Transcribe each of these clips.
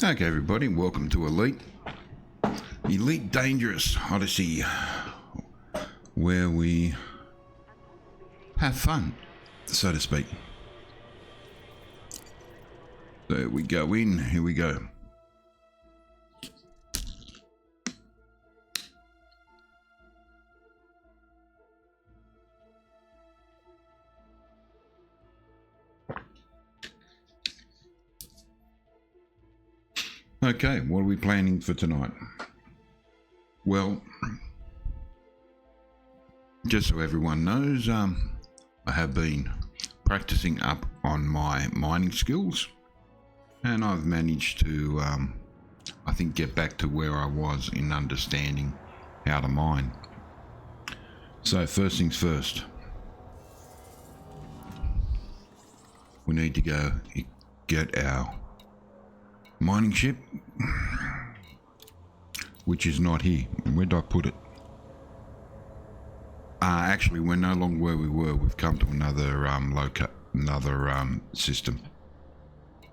Okay, everybody, welcome to Elite Dangerous Odyssey, where we have fun, so to speak. So we go in, here we go. Okay, what are we planning for tonight? Well, just so everyone knows, I have been practicing up on my mining skills, and I've managed to, I think, get back to where I was in understanding how to mine. So first things first, we need to go get our mining ship, which is not here. Where did I put it? Actually, we're no longer where we were. We've come to another system.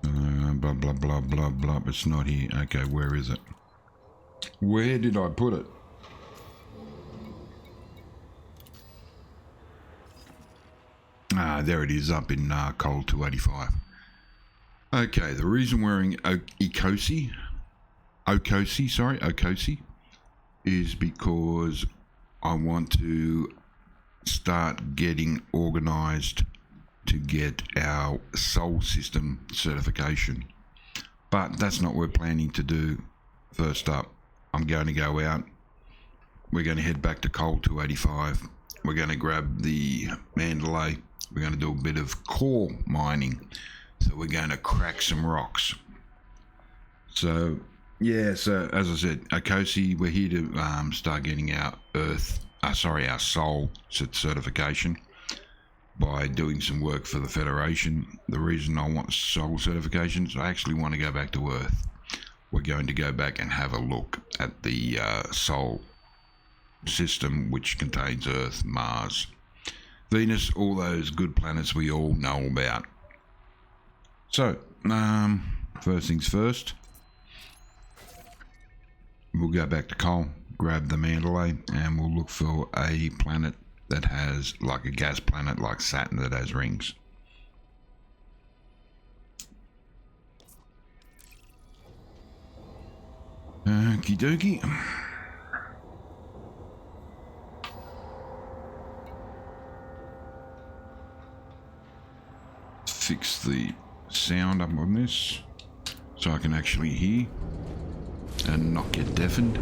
Blah blah blah blah blah. It's not here. Okay, where is it? Where did I put it? There it is, up in coal 285. Okay, the reason we're in Okosi, is because I want to start getting organised to get our Sol system certification. But that's not what we're planning to do first up. I'm going to go out. We're going to head back to coal 285. We're going to grab the Mandalay. We're going to do a bit of core mining. So we're going to crack some rocks. So, yeah, so as I said, Okosi, we're here to start getting our our Sol certification by doing some work for the Federation. The reason I want Sol certification is I actually want to go back to Earth. We're going to go back and have a look at the Sol system, which contains Earth, Mars, Venus, all those good planets we all know about. So, first things first, we'll go back to coal, grab the Mandalay, and we'll look for a planet that has, like a gas planet like Saturn, that has rings. Okie dokie. Fix the sound up on this so I can actually hear and not get deafened.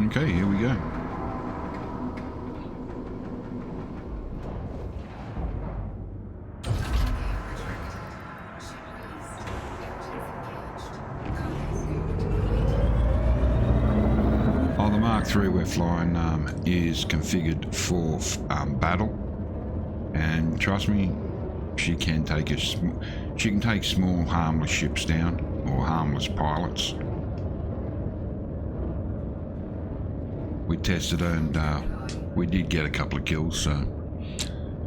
Okay, here we go. Oh, the Mark III we're flying is configured for battle, and trust me, she can take small harmless ships down, or harmless pilots. We tested her and we did get a couple of kills, so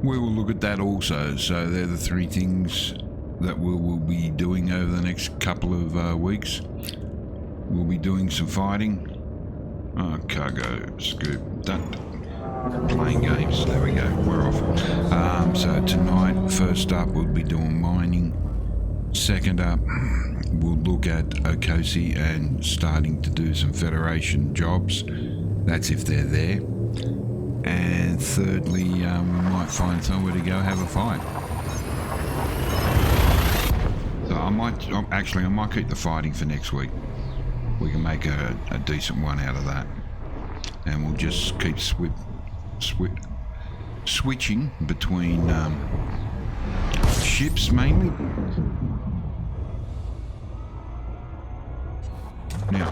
we will look at that also. So they're the three things that we will be doing over the next couple of weeks. We'll be doing some fighting. Cargo scoop. Playing games. There we go. We're off. So tonight, first up, we'll be doing mining. Second up, we'll look at Okosi and starting to do some Federation jobs. That's if they're there. And thirdly, we might find somewhere to go have a fight. So I might keep the fighting for next week. We can make a decent one out of that. And we'll just keep switching between ships mainly. Now,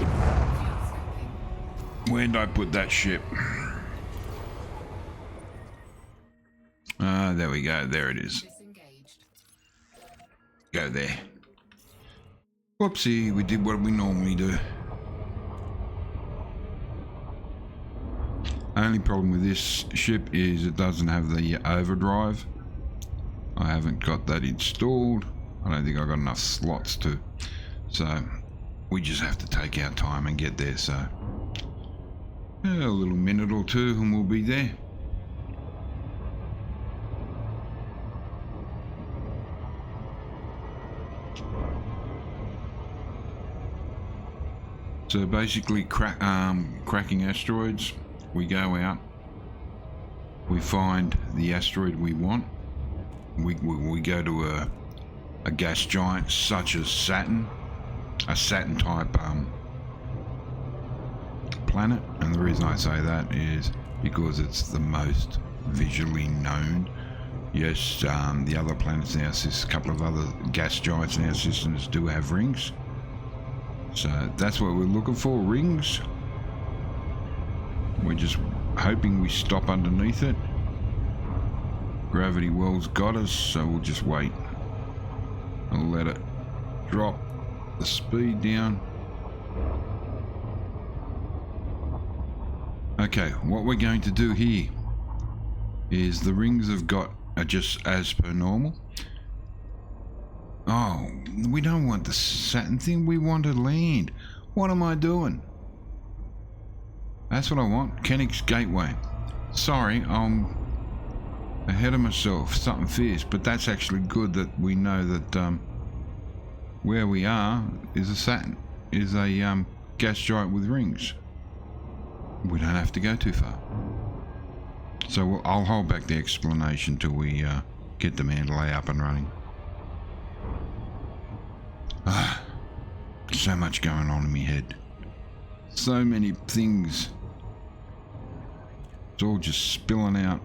where did I put that ship? There we go. There it is. Go there. Whoopsie, we did what we normally do. Only problem with this ship is it doesn't have the overdrive. I haven't got that installed. I don't think I've got enough slots to. So we just have to take our time and get there. So a little minute or two and we'll be there. So basically cracking asteroids, we go out, we find the asteroid we want, we go to a gas giant such as Saturn, a Saturn type planet, and the reason I say that is because it's the most visually known. Yes, the other planets in our system, a couple of other gas giants in our systems do have rings. So that's what we're looking for, rings. We're just hoping we stop underneath it. Gravity well's got us, so we'll just wait. I'll let it drop the speed down. Okay, what we're going to do here is the rings are just as per normal. Oh, we don't want the Saturn thing, we want to land. What am I doing? That's what I want, Koenig's Gateway. Sorry, I'm ahead of myself, something fierce, but that's actually good that we know that where we are is a Saturn, is a gas giant with rings. We don't have to go too far. So I'll hold back the explanation till we get the Mandalay up and running. So much going on in my head. So many things. It's all just spilling out.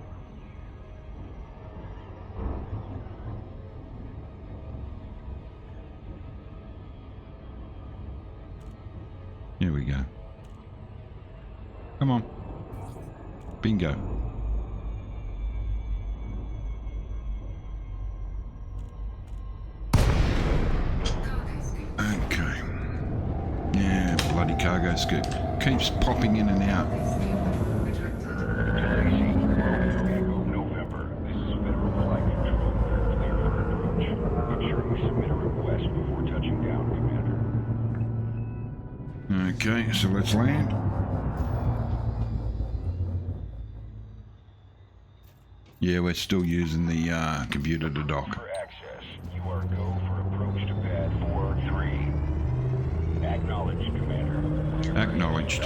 Here we go. Come on. Bingo. Okay. Yeah, bloody cargo scoop. Keeps popping in and out. November. This is Federal Flight Control. Clear for approach. Ensuring we submit a request before touching down, Commander. Okay, so let's land. Yeah, we're still using the computer to dock. For access, you are go for approach to pad 4-3. Acknowledged, Commander. Acknowledged.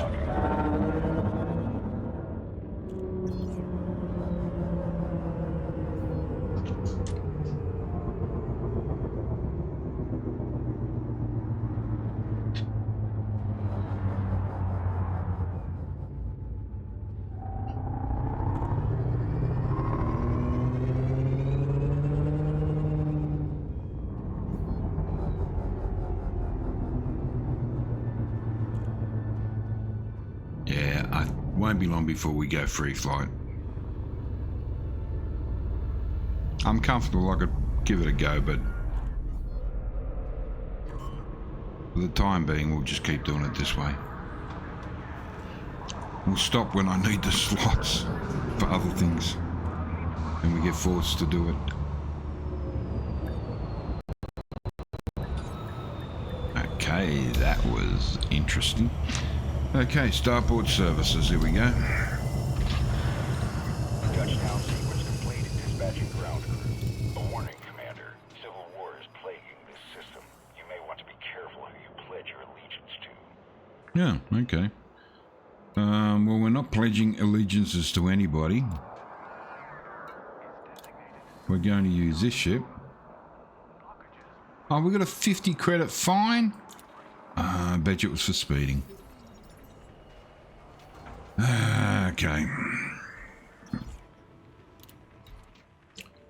Won't be long before we go free flight. I'm comfortable, I could give it a go, but for the time being we'll just keep doing it this way. We'll stop when I need the slots for other things and we get forced to do it. Okay, that was interesting. Okay, starboard services, here we go. Touchdown sequence completed. Dispatching ground crew. A warning, Commander. Civil war is plaguing this system. You may want to be careful who you pledge your allegiance to. Yeah, okay. Well, we're not pledging allegiances to anybody. We're going to use this ship. Oh, we got a 50 credit fine? I bet you it was for speeding. Okay.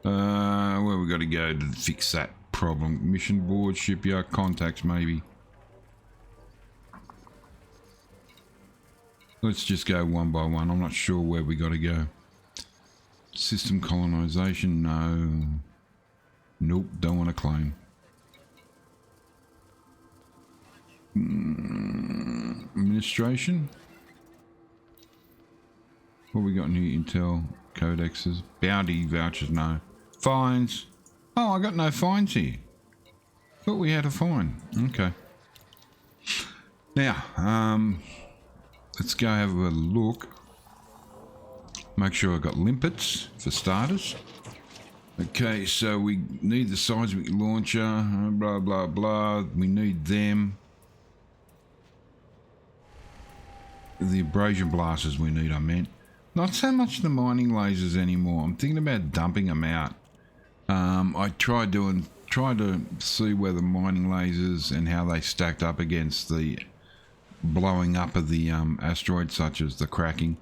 Where we got to go to fix that problem? Mission board, shipyard, contacts, maybe. Let's just go one by one. I'm not sure where we got to go. System colonization, no. Nope, don't want to claim. Administration. What we got in here? Intel, codexes, bounty vouchers, no. Fines, Oh, I got no fines here. Thought we had a fine. Okay. Now, let's go have a look. Make sure I got limpets for starters. Okay, so we need the seismic launcher, blah, blah, blah. We need them. The abrasion blasters we need, I meant. Not so much the mining lasers anymore. I'm thinking about dumping them out. I tried to see where the mining lasers and how they stacked up against the blowing up of the asteroids, such as the cracking.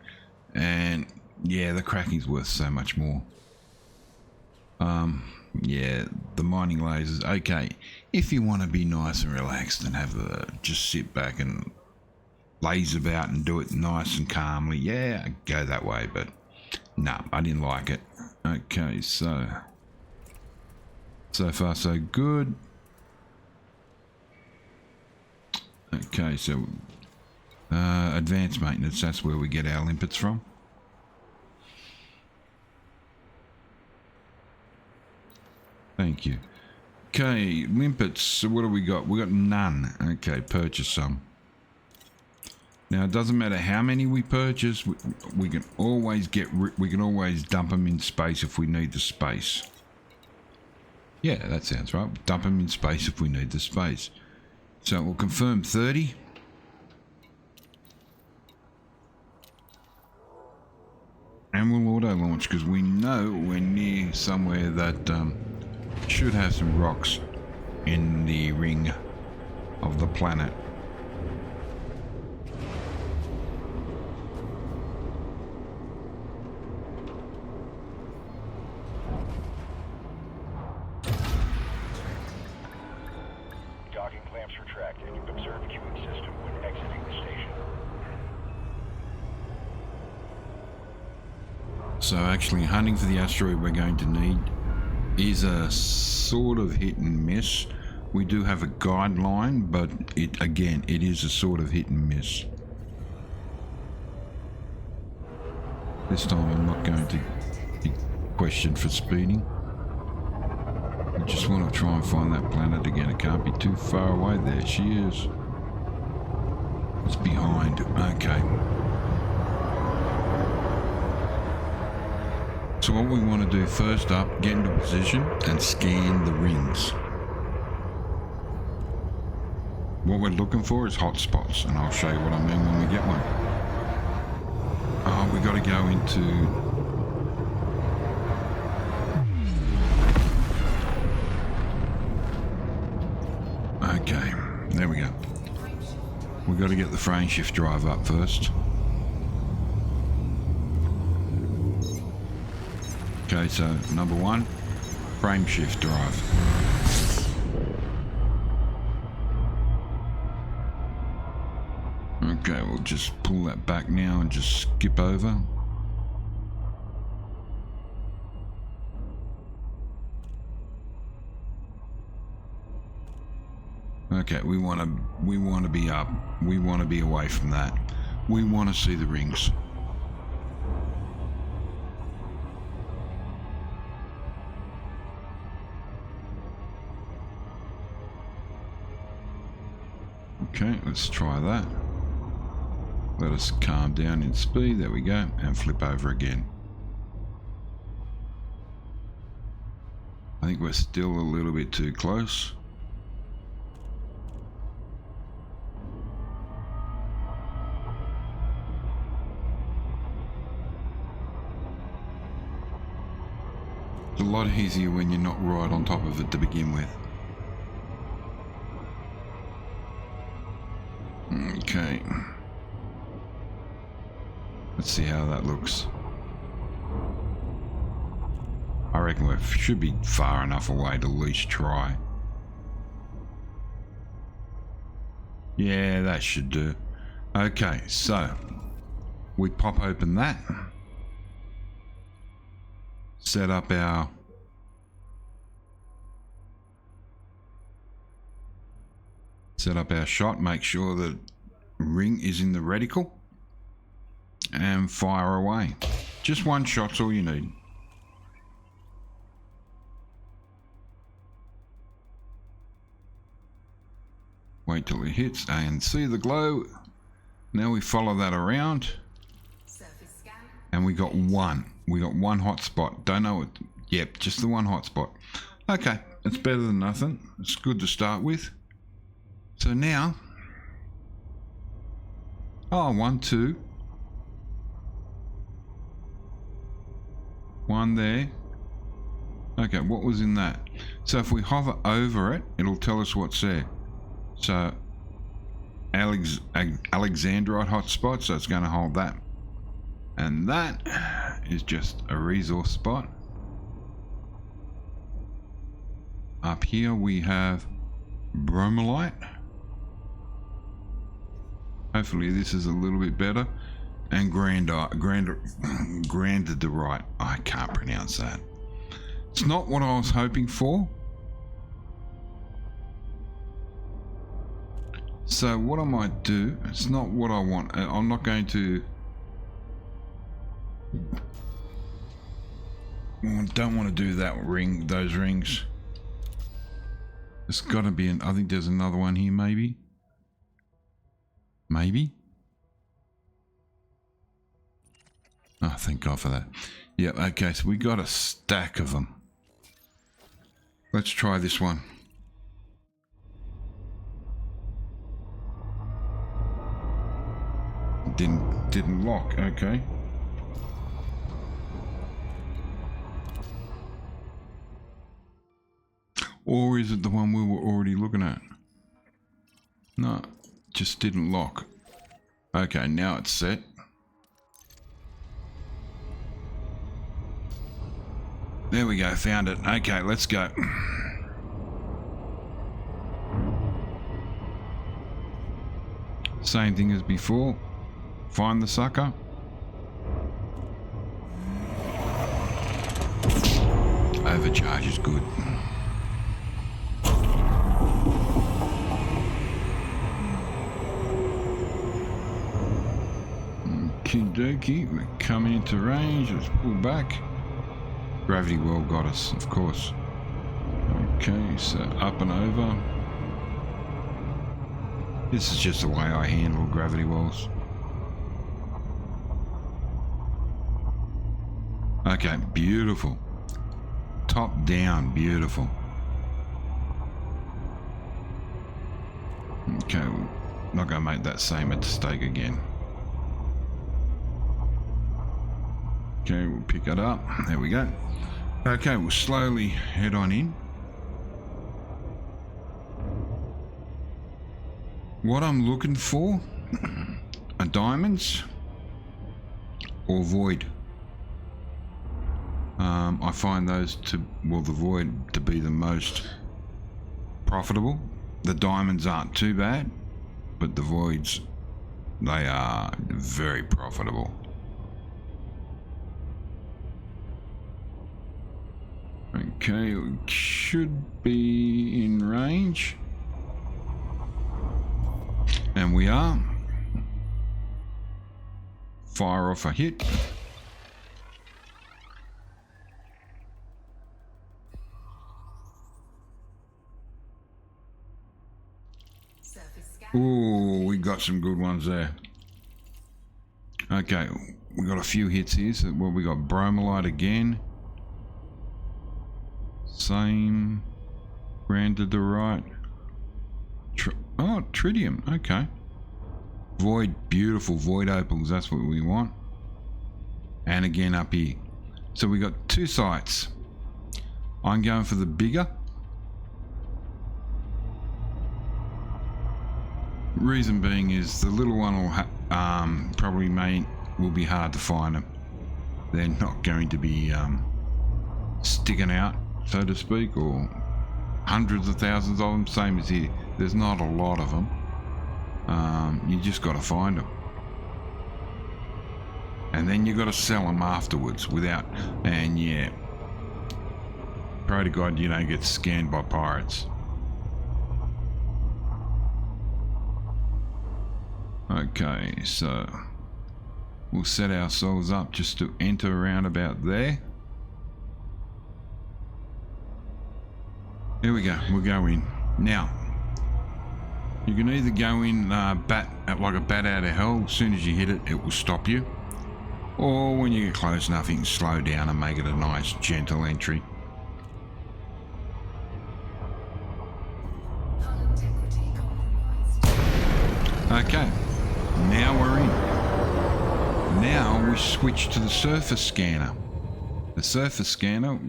And yeah, the cracking's worth so much more. Yeah, the mining lasers. Okay, if you want to be nice and relaxed and just sit back and laze about and do it nice and calmly, yeah, I'd go that way, but no, I didn't like it. Okay, so far so good. Okay, so advanced maintenance, that's where we get our limpets from. Thank you. Okay, limpets, so what do we got? We got none. Okay, purchase some. Now it doesn't matter how many we purchase, we can always dump them in space if we need the space. Yeah, that sounds right. Dump them in space if we need the space. So we'll confirm 30. And we'll auto launch because we know we're near somewhere that should have some rocks in the ring of the planet. Docking clamps retracted. Observe queuing system when exiting the station. So actually hunting for the asteroid we're going to need is a sort of hit and miss. We do have a guideline, but it is a sort of hit and miss. This time I'm not going to be questioned for speeding. I just want to try and find that planet again. It can't be too far away. There she is. It's behind. Okay. So what we want to do first up, get into position and scan the rings. What we're looking for is hot spots, and I'll show you what I mean when we get one. Oh, we got to go into... Okay, there we go. We got to get the frame shift drive up first. Okay, so number one, frame shift drive. Okay, we'll just pull that back now and just skip over. Okay, we want to be up. We want to be away from that. We want to see the rings. Okay, let's try that. Let us calm down in speed. There we go, and flip over again. I think we're still a little bit too close. It's a lot easier when you're not right on top of it to begin with. Okay. Let's see how that looks. I reckon we should be far enough away to at least try. Yeah, that should do. Okay, so we pop open that. Set up our shot, make sure the ring is in the reticle, and fire away. Just one shot's all you need. Wait till it hits and see the glow. Now we follow that around. And we got one. We got one hot spot. Don't know what. Yep, just the one hot spot. Okay, it's better than nothing. It's good to start with. So now. Oh, 1, 2. One there. Okay, what was in that? So if we hover over it, it'll tell us what's there. So Alexandrite hotspot, so it's going to hold that. And that is just a resource spot. Up here we have bromellite. Hopefully this is a little bit better. And grandidorite. I can't pronounce that. It's not what I was hoping for. So what I might do, it's not what I want. I'm not going to. I don't want to do that ring, those rings. There's got to be I think there's another one here, maybe. Maybe. Oh, thank God for that. Yeah, okay, so we got a stack of them. Let's try this one. Didn't lock, okay. Or is it the one we were already looking at? No, just didn't lock. Okay, now it's set. There we go, found it. Okay, let's go. Same thing as before. Find the sucker. Overcharge is good. Okie dokie, we're coming into range. Let's pull back. Gravity well got us, of course. Okay, so up and over. This is just the way I handle gravity wells. Okay, beautiful. Top down, beautiful. Okay, we're not going to make that same mistake again. Okay, we'll pick it up. There we go. Okay, we'll slowly head on in. What I'm looking for are diamonds or void. I find those the void to be the most profitable. The diamonds aren't too bad, but the voids, they are very profitable. Okay, we should be in range. And we are. Fire off a hit. Ooh, we got some good ones there. Okay, we got a few hits here. So well, we got bromellite again. Same. Grandidorite. Tritium. Okay. Void, beautiful void opals. That's what we want. And again up here. So we got two sites. I'm going for the bigger. Reason being is the little one will will be hard to find them. They're not going to be sticking out, so to speak, or hundreds of thousands of them. Same as here. There's not a lot of them. You just got to find them, and then you got to sell them afterwards without. And yeah, pray to God you don't get scanned by pirates. Okay, so we'll set ourselves up just to enter around about there. Here we go, we'll go in. Now, You can either go in like a bat out of hell. As soon as you hit it, it will stop you. Or when you get close enough, you can slow down and make it a nice, gentle entry. Okay, now we're in. Now we switch to the surface scanner. The surface scanner...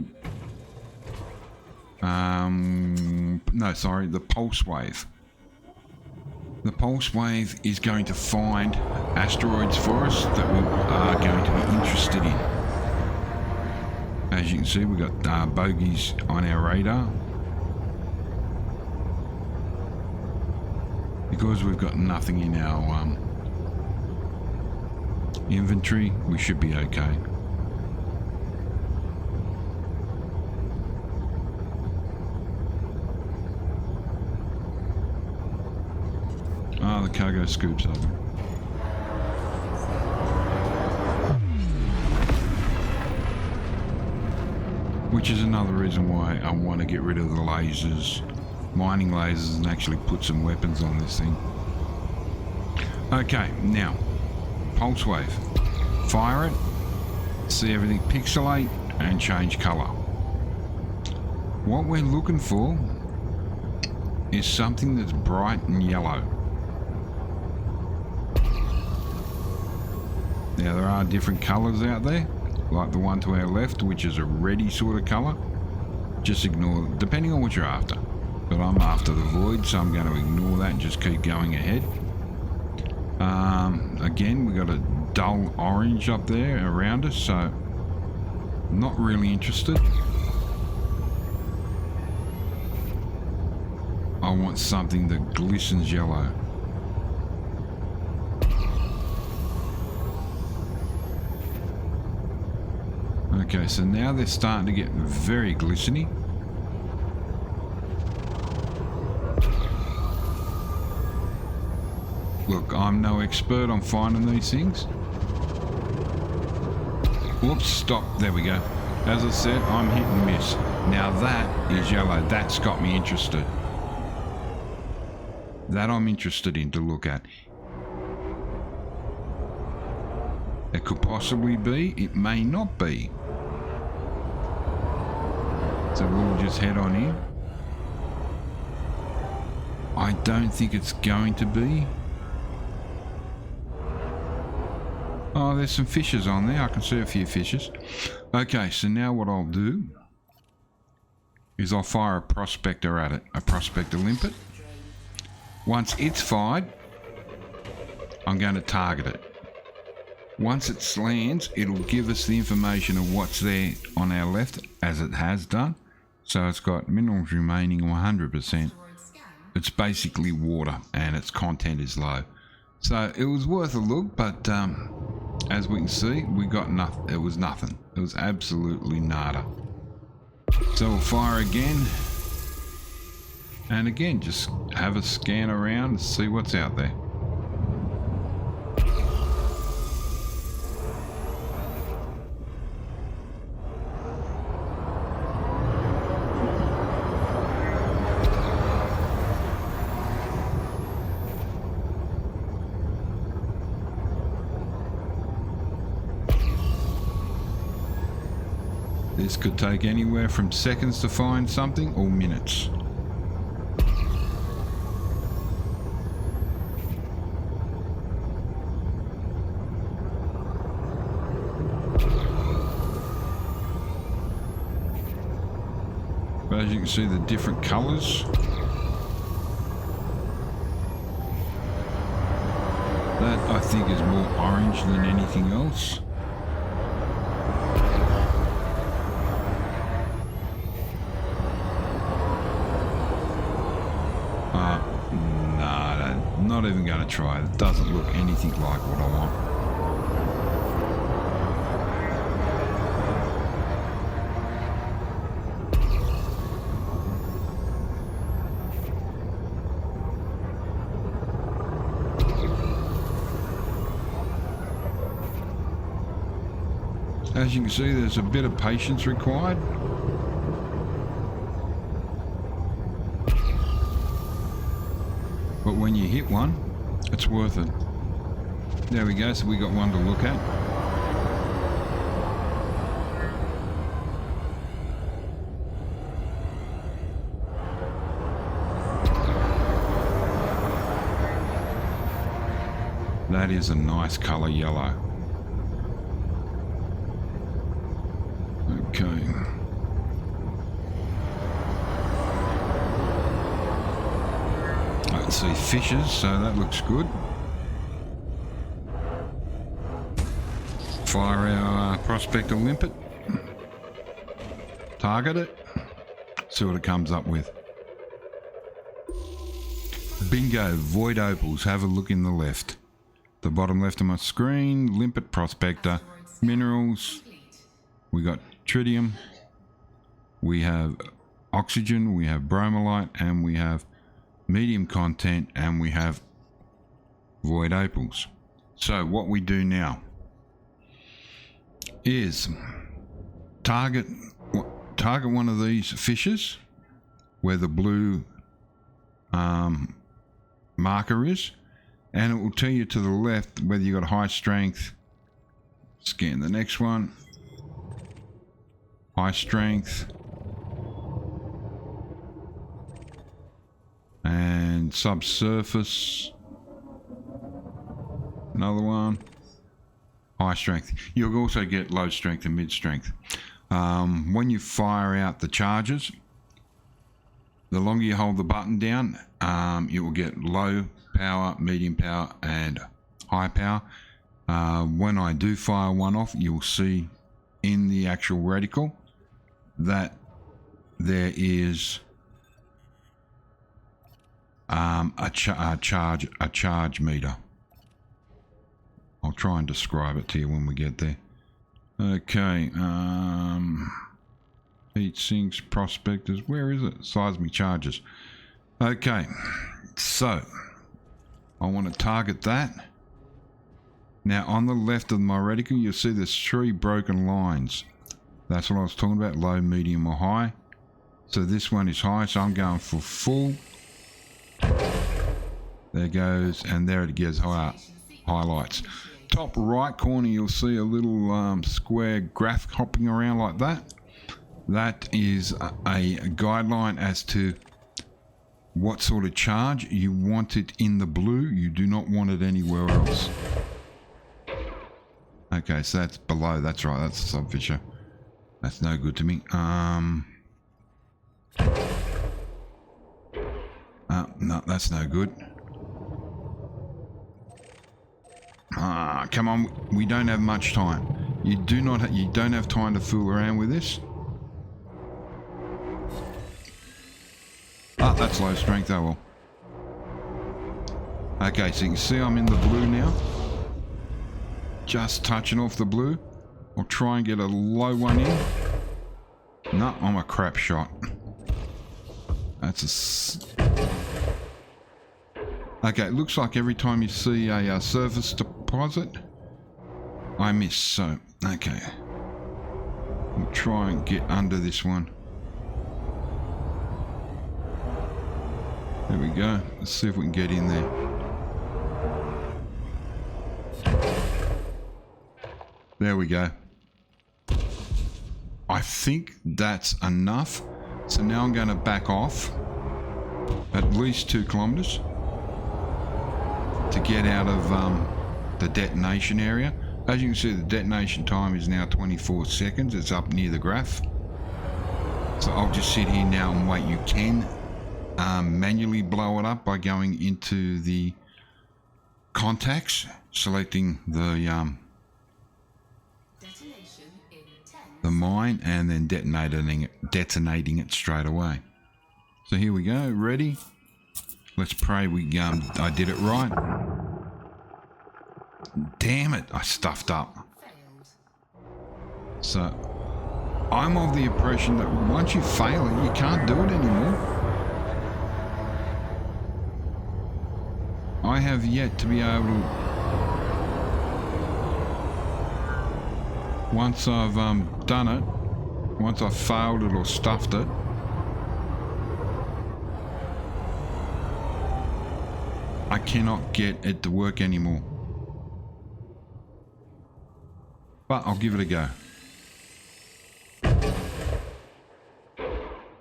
no, sorry, the pulse wave. The pulse wave is going to find asteroids for us that we are going to be interested in. As you can see, we've got bogies on our radar. Because we've got nothing in our inventory, we should be okay. Ah, the cargo scoop's over. Which is another reason why I want to get rid of the lasers, mining lasers, and actually put some weapons on this thing. Okay, now, pulse wave. Fire it, see everything pixelate and change colour. What we're looking for is something that's bright and yellow. Now there are different colours out there, like the one to our left, which is a reddy sort of colour. Just ignore it, depending on what you're after. But I'm after the void, so I'm going to ignore that and just keep going ahead. Again, we got a dull orange up there around us, so not really interested. I want something that glistens yellow. Okay, so now they're starting to get very glistening. Look, I'm no expert on finding these things. Whoops, stop, there we go. As I said, I'm hit and miss. Now that is yellow, that's got me interested. That I'm interested in to look at. It could possibly be, it may not be. So we'll just head on in. I don't think it's going to be. Oh, there's some fishes on there. I can see a few fishes. Okay, so now what I'll do is I'll fire a prospector at it. A prospector limpet. Once it's fired, I'm going to target it. Once it lands, it'll give us the information of what's there on our left, as it has done. So it's got minerals remaining 100%. It's basically water and its content is low. So it was worth a look, but as we can see, we got nothing. It was nothing. It was absolutely nada. So we'll fire again. And again, just have a scan around and see what's out there. This could take anywhere from seconds to find something or minutes. But as you can see, the different colours. That I think is more orange than anything else. Not even going to try it. It doesn't look anything like what I want. As you can see, there's a bit of patience required. But when you hit one, it's worth it. There we go, so we got one to look at. That is a nice colour yellow. Okay. I can see fishes, so that looks good. Fire our prospector limpet. Target it. See what it comes up with. Bingo, void opals. Have a look in the left. The bottom left of my screen. Limpet prospector. Minerals. We got tritium. We have oxygen. We have bromolite. And we have medium content. And we have void opals. So what we do now is target one of these fishes where the blue marker is, and it will tell you to the left whether you got high strength. Scan the next one. High strength and subsurface. Another one. High strength. You'll also get low strength and mid strength. When you fire out the charges, the longer you hold the button down, you will get low power, medium power, and high power. When I do fire one off, you'll see in the actual reticle that there is a charge meter. I'll try and describe it to you when we get there. Okay, heat sinks, prospectors, where is it? Seismic charges. Okay, so I want to target that. Now on the left of my reticle, you'll see there's 3 broken lines. That's what I was talking about, low, medium or high. So this one is high, so I'm going for full. There goes, and there it gives highlights. Top right corner, you'll see a little square graph hopping around like that. That is a guideline as to what sort of charge you want it in the blue. You do not want it anywhere else. Okay, so that's below. That's right, that's a sub-fissure. That's no good to me. No, that's no good. Come on, we don't have much time. You don't have time to fool around with this. That's low strength, oh well. Okay, so you can see I'm in the blue now. Just touching off the blue. I'll try and get a low one in. No, I'm a crap shot. Okay, it looks like every time you see a surface deposit, I miss, so, okay. We'll try and get under this one. There we go. Let's see if we can get in there. There we go. I think that's enough. So now I'm going to back off at least 2 kilometers to get out of the detonation area. As you can see, the detonation time is now 24 seconds. It's up near the graph. So I'll just sit here now and wait. You can manually blow it up by going into the contacts, selecting the mine, and then detonating it straight away. So here we go, ready. Let's pray I did it right. Damn it, I stuffed up. So I'm of the impression that once you fail it, you can't do it anymore. I have yet to be able to, once I've done it, once I've failed it or stuffed it, I cannot get it to work anymore. But I'll give it a go.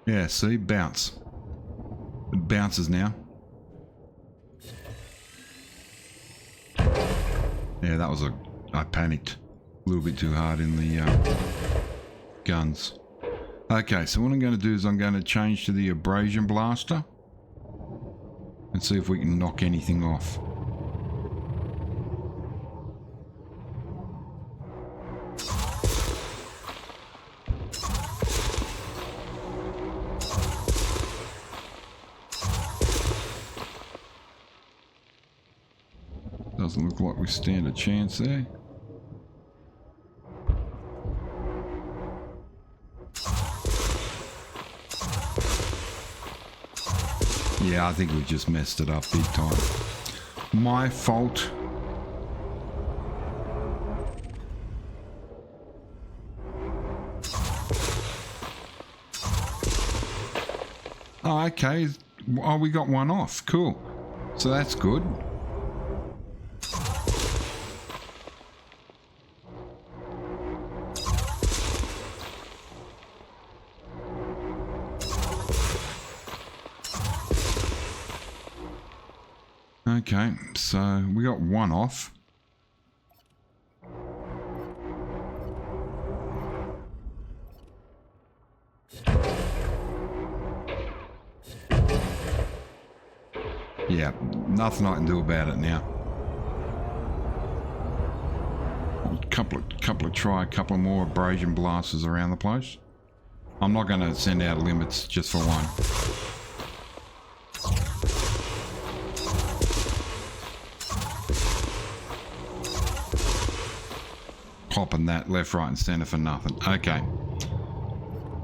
Yeah, see? Bounce. It bounces now. Yeah, that was I panicked a little bit too hard in the guns. Okay, so what I'm going to do is I'm going to change to the abrasion blaster and see if we can knock anything off. Doesn't look like we stand a chance there. Yeah, I think we just messed it up big time. My fault. Oh, okay. Oh, we got one off. Cool. So that's good. Okay, so we got one off. Yeah, nothing I can do about it now. Try a couple more abrasion blasters around the place. I'm not going to send out limits just for one. Popping that left, right, and center for nothing. Okay,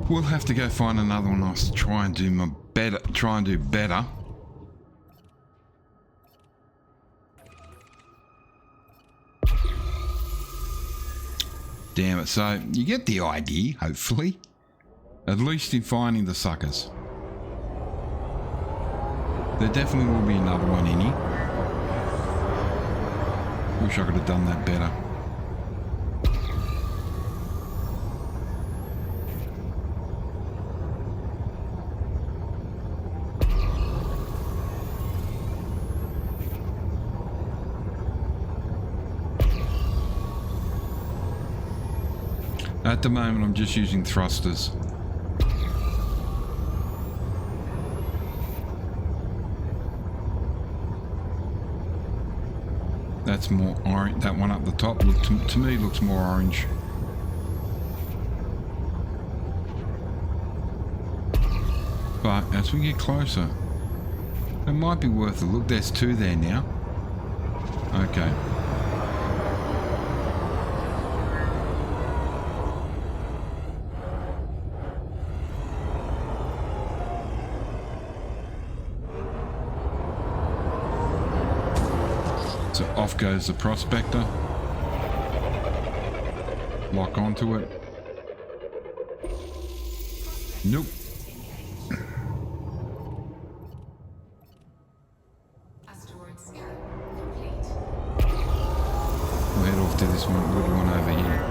we'll have to go find another one. I'll try and do my better. Try and do better. Damn it! So you get the idea, hopefully, at least in finding the suckers. There definitely will be another one in here. Wish I could have done that better. At the moment, I'm just using thrusters. That's more orange. That one up the top, to me, looks more orange. But as we get closer, it might be worth a look. There's two there now. Okay. So off goes the prospector. Lock onto it. Nope. Asteroid scan complete. We'll head off to this one, good one over here.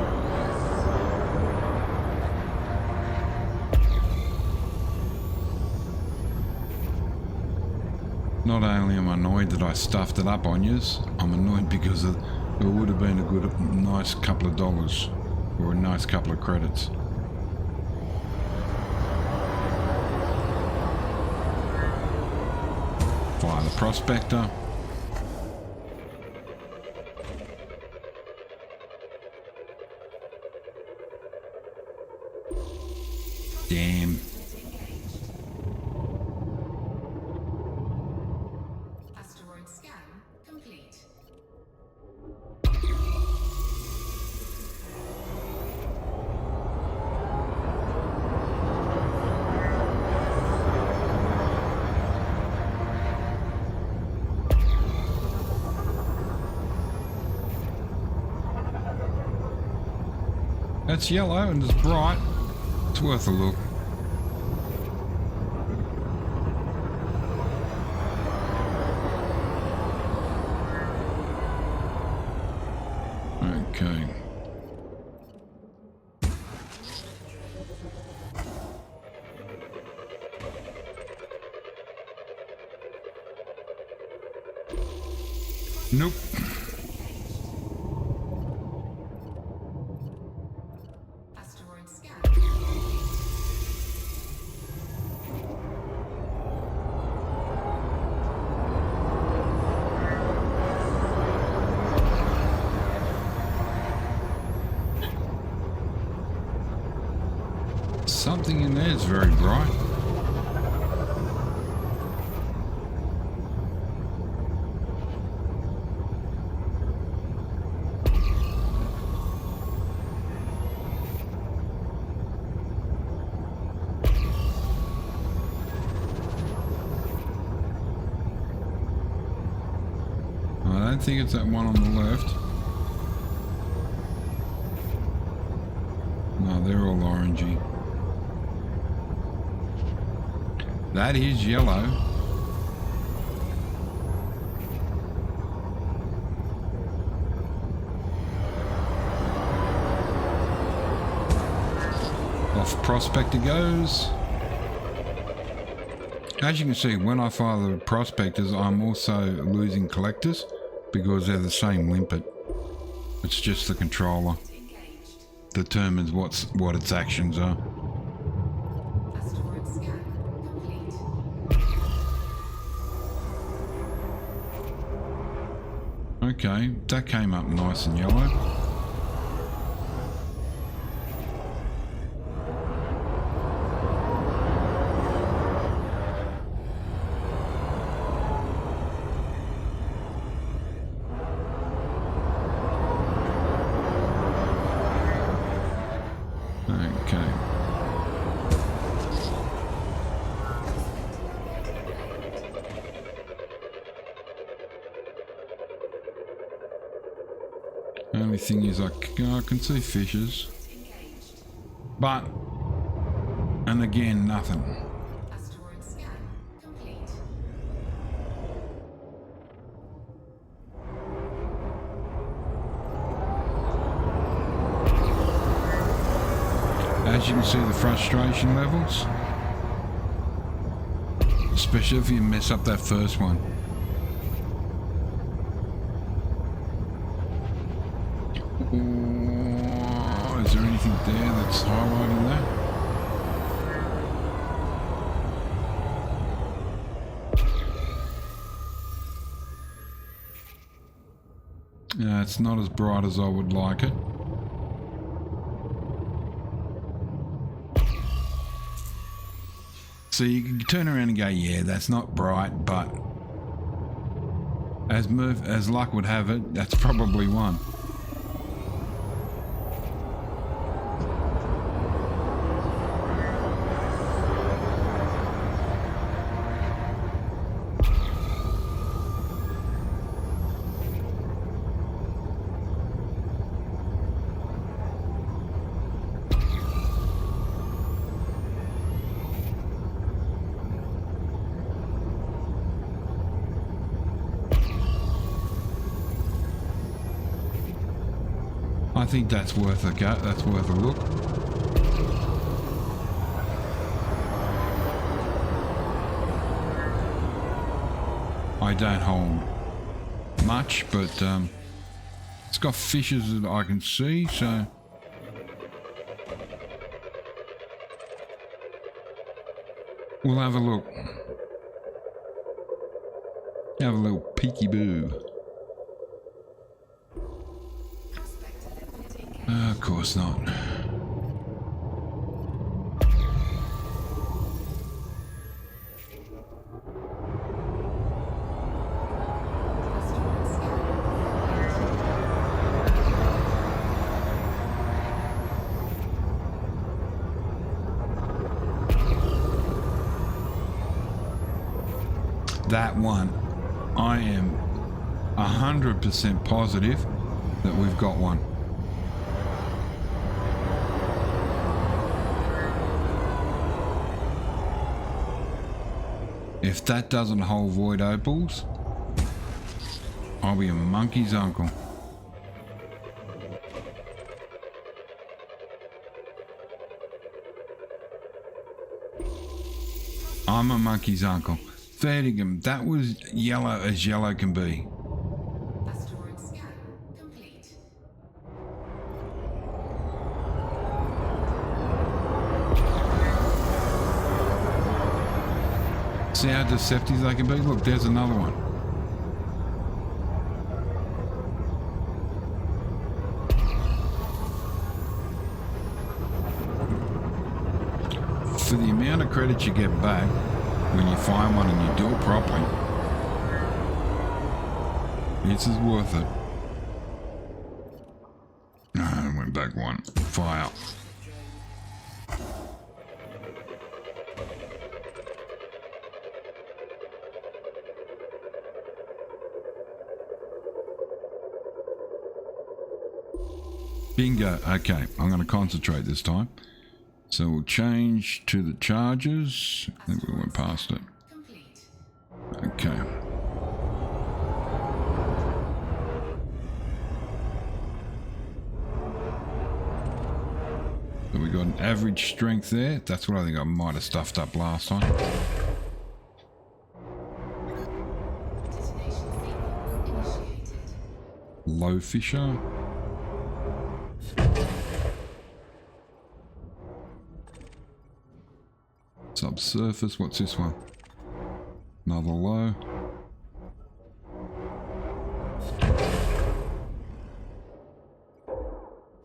Not only am I annoyed that I stuffed it up on yous, I'm annoyed because it would have been a good, nice couple of dollars, or a nice couple of credits. Fire the prospector. Damn. Asteroid scan complete. That's yellow and it's bright. It's worth a look. Okay. Nope. Asteroid scan. Something in there is very bright. I don't think it's that one on the left. No, they're all orangey. That is yellow. Off Prospector goes. As you can see, when I fire the prospectors, I'm also losing collectors because they're the same limpet. It's just the controller determines what its actions are. Asteroid scan complete. Okay, that came up nice and yellow. Okay. Only thing is I can see fishes. But, and again, nothing. Asteroid scan complete. As you can see, the frustration levels, especially if you mess up that first one. Oh, is there anything there that's highlighting that? It's not as bright as I would like it. So you can turn around and go, yeah, that's not bright, but as luck would have it, that's probably one. I think that's worth a go. That's worth a look. I don't hold much, but it's got fishes that I can see, so we'll have a look. Have a little peeky-boo. Of course not. That one, I am 100% positive that we've got one. If that doesn't hold void opals, I'll be a monkey's uncle. I'm a monkey's uncle. Feeding him. That was yellow as yellow can be. Asteroid scan complete. See how deceptive they can be? Look, there's another one. For the amount of credits you get back when you find one and you do it properly, this is worth it. I went back one. Fire. Bingo. Okay, I'm going to concentrate this time. So we'll change to the charges. I think we went past it. Complete. Okay. So we got an average strength there. That's what I think I might have stuffed up last time. Detonation sequence initiated. Low Fisher. Subsurface. What's this one? Another low.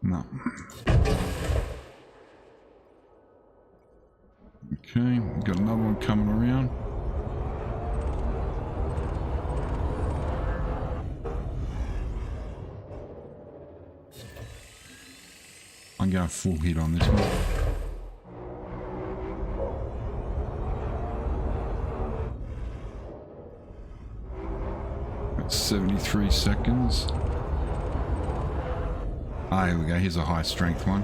No. Okay, we've got another one coming around. I'm going full hit on this one. That's 73 seconds. Ah, here we go. Here's a high strength one.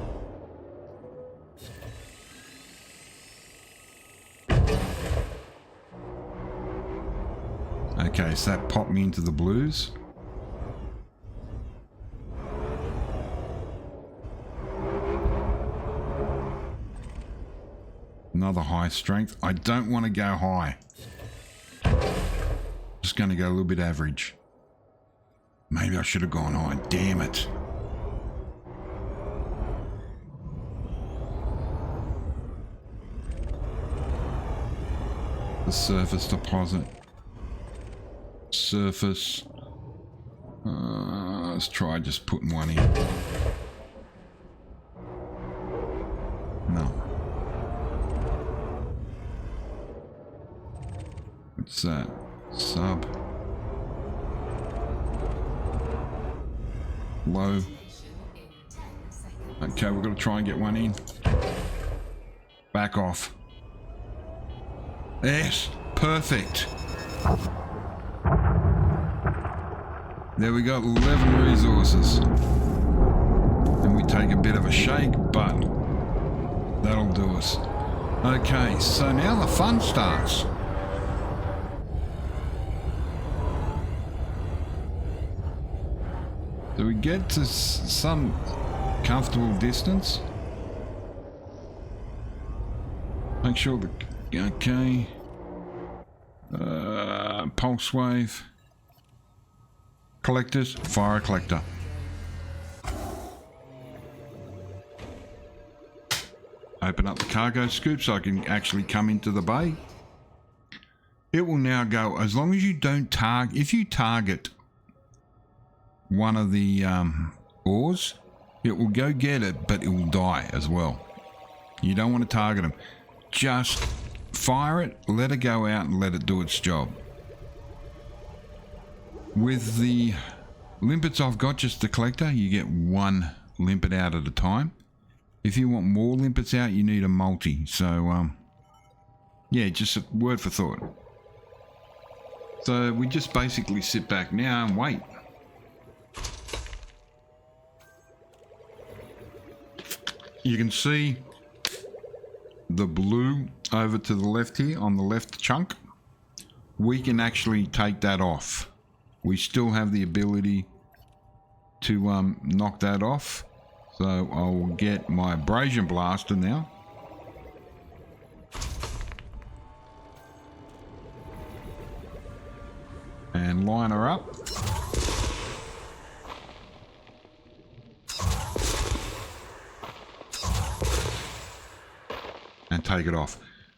Okay, so that popped me into the blues. Another high strength. I don't want to go high. Just going to go a little bit average. Maybe I should have gone high. Damn it. The surface deposit. Surface. Let's try just putting one in. No. What's that? Sub. Low. Okay, we've got to try and get one in. Back off. Yes, perfect. There we go, 11 resources. And we take a bit of a shake, but that'll do us. Okay, so now the fun starts. Do we get to some comfortable distance? Make sure the... Okay. Pulse wave. Collectors. Fire a collector. Open up the cargo scoop so I can actually come into the bay. It will now go, as long as you don't target... If you target one of the ores, it will go get it, but it will die as well. You don't want to target them. Just fire it, let it go out, and let it do its job. With the limpets I've got, just the collector, you get one limpet out at a time. If you want more limpets out, you need a multi. So, yeah, just a word for thought. So we just basically sit back now and wait. You can see the blue over to the left here on the left chunk. We can actually take that off. We still have the ability to knock that off. So I will get my abrasion blaster now. and line her up. And take it off.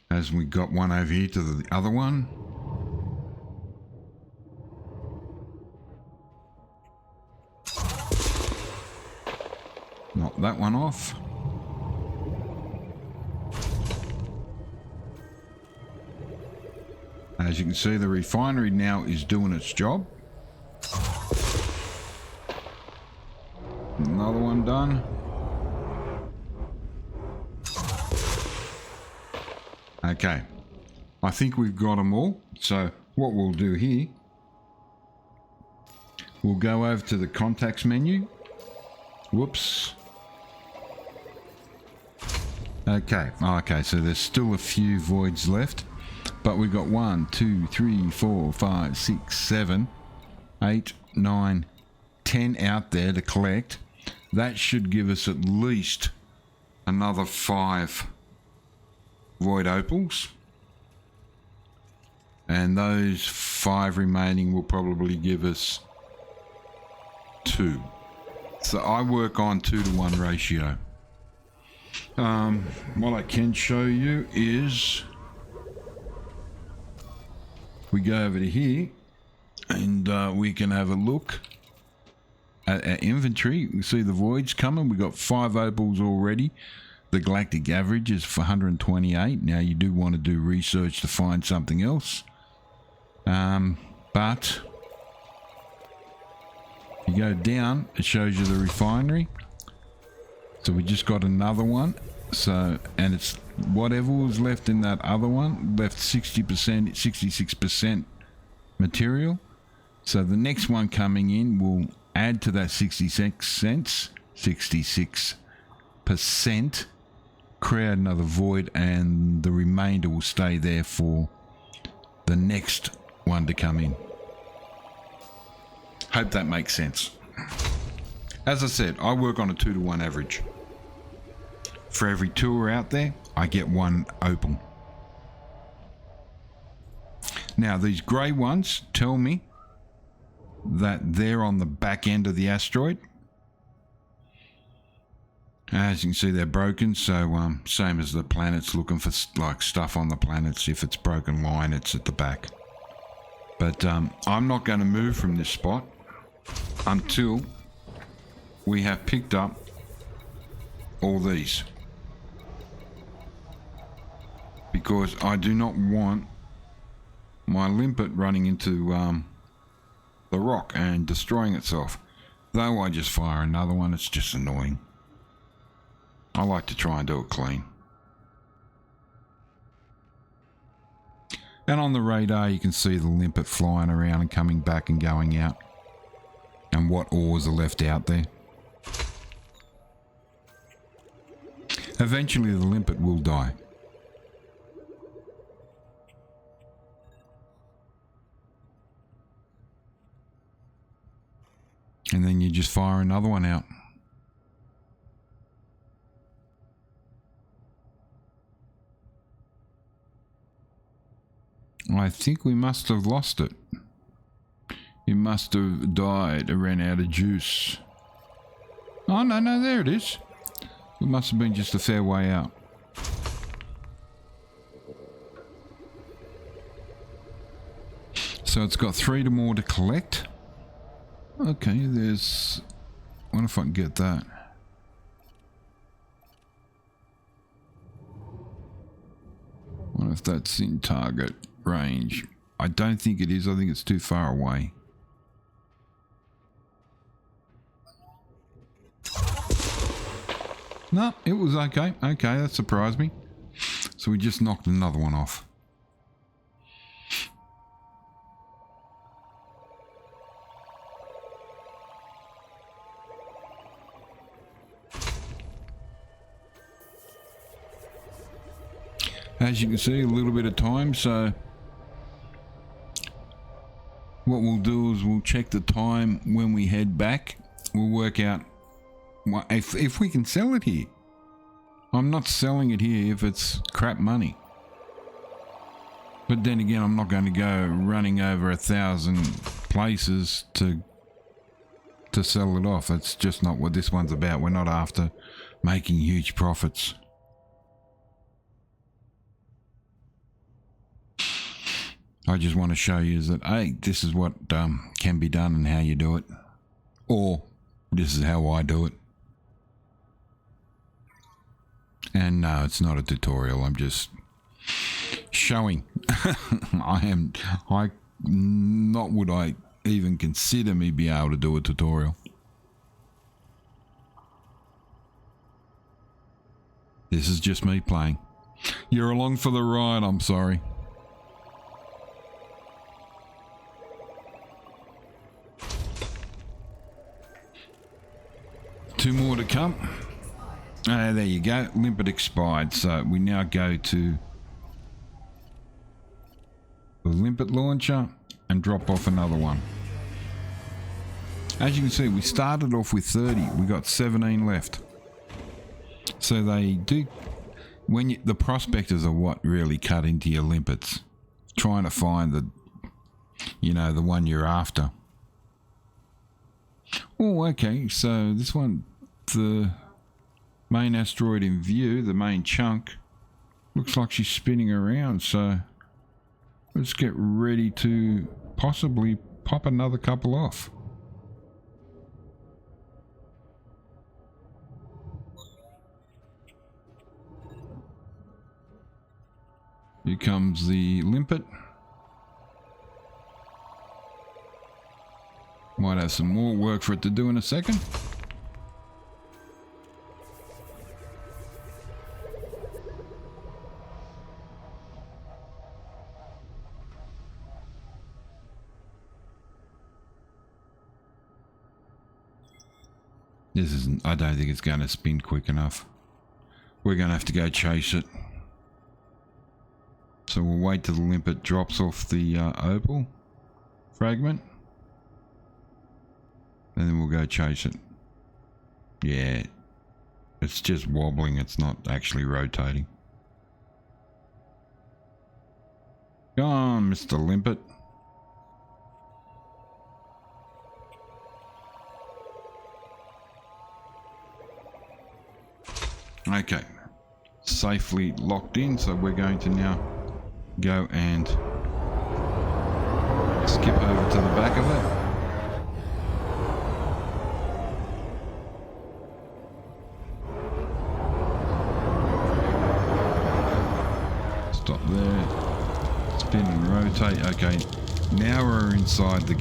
As we got one over here to the other one. Knock that one off. As you can see, the refinery now is doing its job. Another one done. Okay, I think we've got them all. So what we'll do here, we'll go over to the contacts menu. Whoops. Okay, so there's still a few voids left, but we've got 1, 2, 3, 4, 5, 6, 7, 8, 9, 10 out there to collect. That should give us at least another 5 void opals, and those 5 remaining will probably give us 2. So I work on 2-to-1 ratio. What I can show you is we go over to here and we can have a look at our inventory. We see the voids coming. We got 5 opals already. The galactic average is for 128. Now you do want to do research to find something else. But you go down, it shows you the refinery. So we just got another one. So, and it's whatever was left in that other one, left 60%, 66% material. So the next one coming in will add to that 66%, create another void, and the remainder will stay there for the next one to come in. Hope that makes sense. As I said, I work on a 2-to-1 average. For every tour out there, I get 1 opal. Now, these grey ones tell me that they're on the back end of the asteroid. As you can see, they're broken, so same as the planets, looking for like stuff on the planets. If it's broken line, it's at the back. But I'm not going to move from this spot until we have picked up all these, because I do not want my limpet running into the rock and destroying itself. Though I just fire another one, it's just annoying. I like to try and do it clean. And on the radar you can see the limpet flying around and coming back and going out, and what ores are left out there. Eventually the limpet will die. And then you just fire another one out. I think we must have lost it. It must have died. It ran out of juice. Oh, no, there it is. It must have been just a fair way out. So it's got 3 more to collect. Okay, there's... I wonder if I can get that. I wonder if that's in target range. I don't think it is. I think it's too far away. No, it was okay. Okay, that surprised me. So we just knocked another one off. As you can see, a little bit of time, so what we'll do is we'll check the time when we head back. We'll work out if we can sell it here. I'm not selling it here if it's crap money. But then again, I'm not going to go running over 1,000 places to sell it off. That's just not what this one's about. We're not after making huge profits. I just want to show you that, hey, this is what can be done and how you do it. Or this is how I do it. And no, it's not a tutorial. I'm just showing. Not would I even consider me be able to do a tutorial. This is just me playing. You're along for the ride, I'm sorry. Two more to come. There you go. Limpet expired. So we now go to the limpet launcher and drop off another one. As you can see, we started off with 30. We got 17 left. So they do, the prospectors are what really cut into your limpets, trying to find the one you're after. Oh, okay. So this one, the main asteroid in view, the main chunk, looks like she's spinning around. So let's get ready to possibly pop another couple off. Here comes the limpet. Might have some more work for it to do in a second. This isn't, I don't think it's going to spin quick enough. We're going to have to go chase it. So we'll wait till the limpet drops off the opal fragment. And then we'll go chase it. Yeah. It's just wobbling, it's not actually rotating. Go on, Mr. Limpet. Okay. Safely locked in, so we're going to now go and skip over to the back of it. Stop there. Spin and rotate. Okay, now we're inside the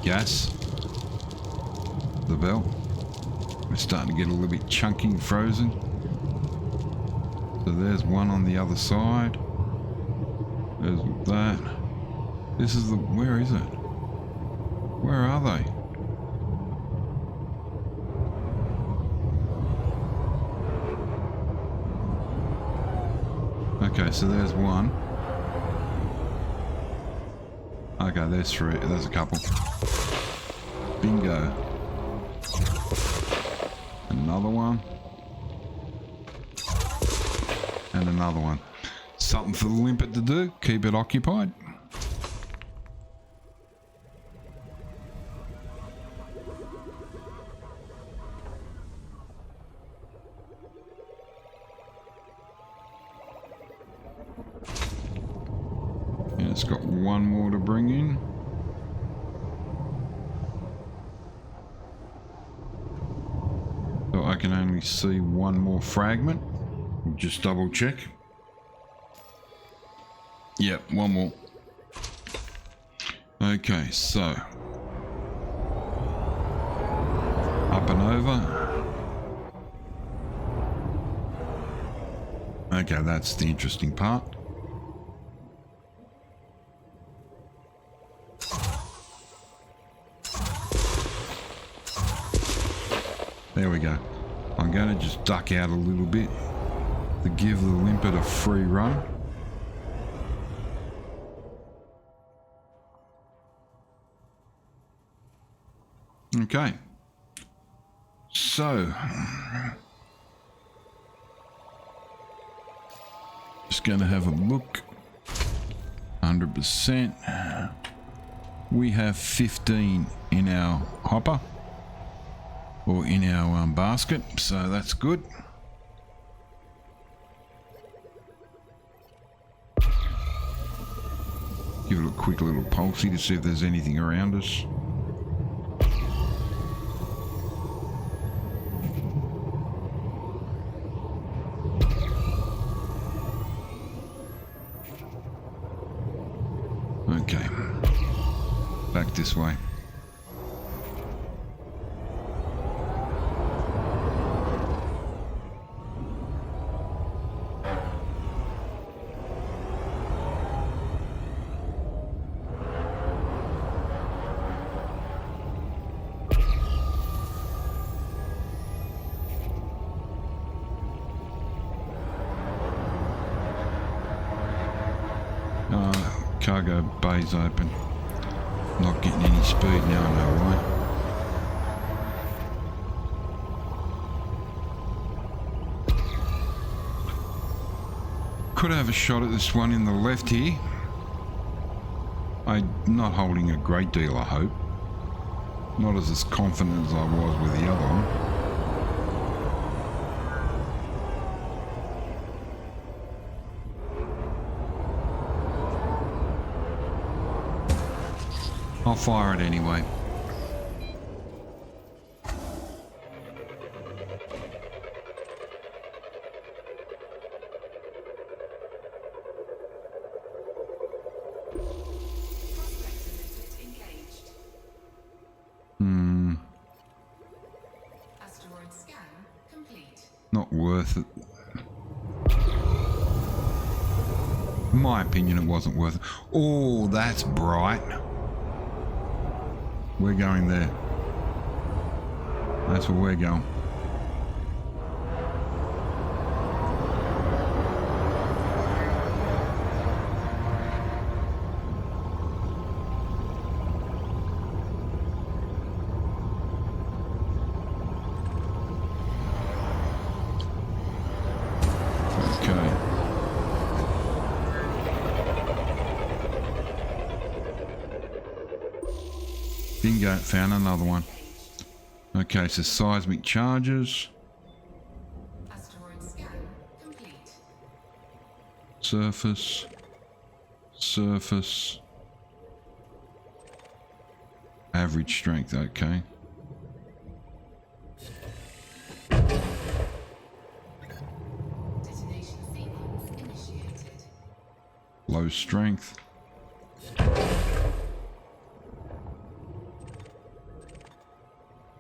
gas, the belt. We're starting to get a little bit chunky and frozen. So there's one on the other side. There's that. This is the, where is it? Where are they? Okay, so there's one. Okay, there's three. There's a couple. Bingo. Another one. And another one. Something for the limpet to do. Keep it occupied. And it's got one more to bring in. So I can only see one more fragment. We'll just double check. Yep, one more. Okay, so up and over. Okay, that's the interesting part. There we go. I'm going to just duck out a little bit to give the limpet a free run. Okay, so just going to have a look. 100%. We have 15 in our hopper, or in our basket, so that's good. Give it a quick little pulsey to see if there's anything around us. Okay, back this way. Cargo bay's open. Not getting any speed now, I know why. Could have a shot at this one in the left here. I'm not holding a great deal of hope. Not as confident as I was with the other one. I'll fire it anyway. Asteroid scan complete. Not worth it. In my opinion, it wasn't worth it. Oh, that's bright. We're going there. That's where we're going. Okay. Bingo, found another one. Okay, so seismic charges. Asteroid scan complete. Surface. Surface. Average strength, okay. Detonation sequence initiated. Low strength.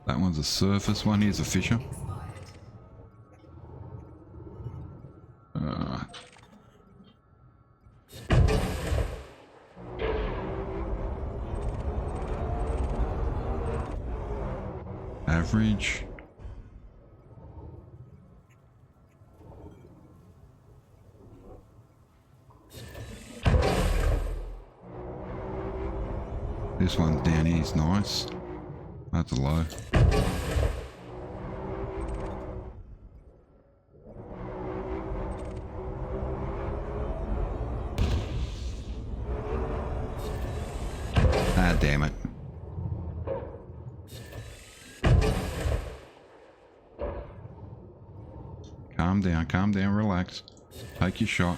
That one's a surface one. Here's a fisher. Average. This one down here is nice. That's a low. Ah, damn it. Calm down, relax. Take your shot.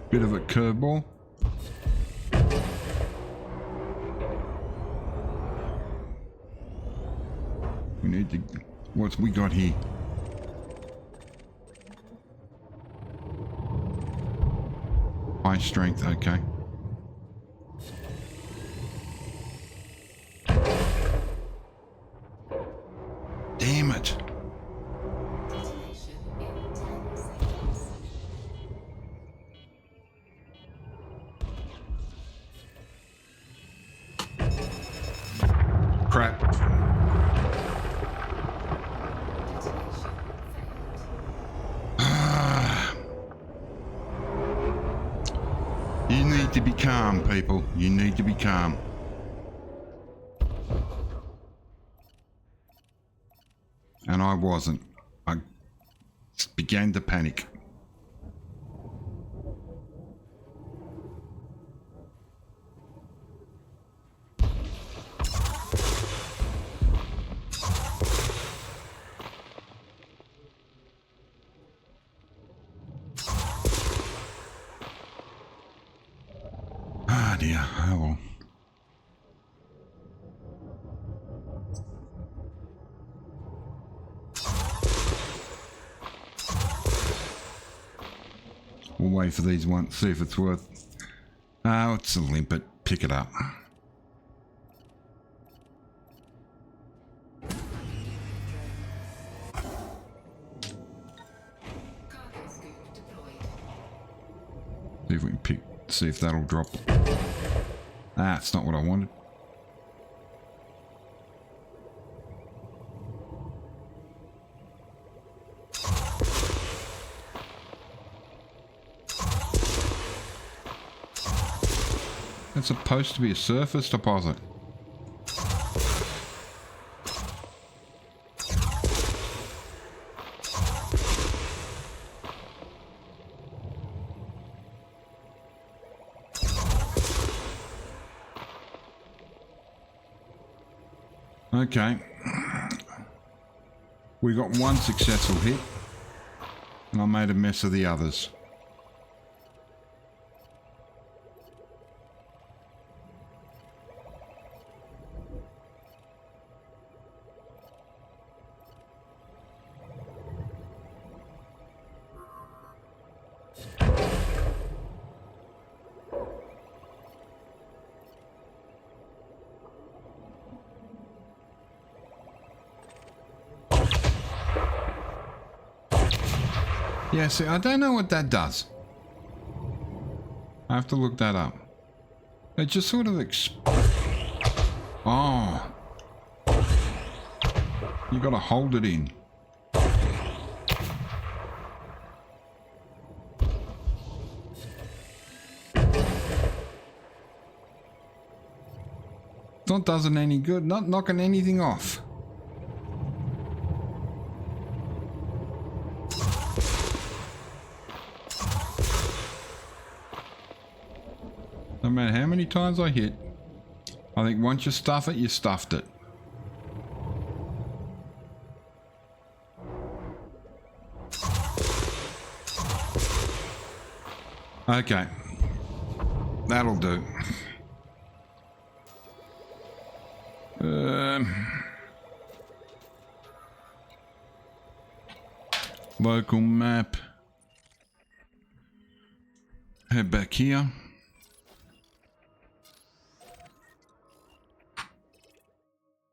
Bit of a curveball. We need to... What's we got here? High strength, okay. Damn it. Detonation in 10 seconds. Crap. Detonation failed. to be calm, people. You need to be calm. And I wasn't. I began to panic. Ah dear, oh well. We'll wait for these ones, see if it's worth... Oh, it's a limpet. Pick it up. Cargo scoop deployed. See if we can pick... See if that'll drop. Ah, it's not what I wanted. It's supposed to be a surface deposit. Okay. We got one successful hit, and I made a mess of the others. Yeah, see, I don't know what that does. I have to look that up. It just sort of oh. You gotta hold it in. Not doesn't any good, not knocking anything off. No matter how many times I hit, I think once you stuff it, you stuffed it. Okay. That'll do. Local map. Head back here.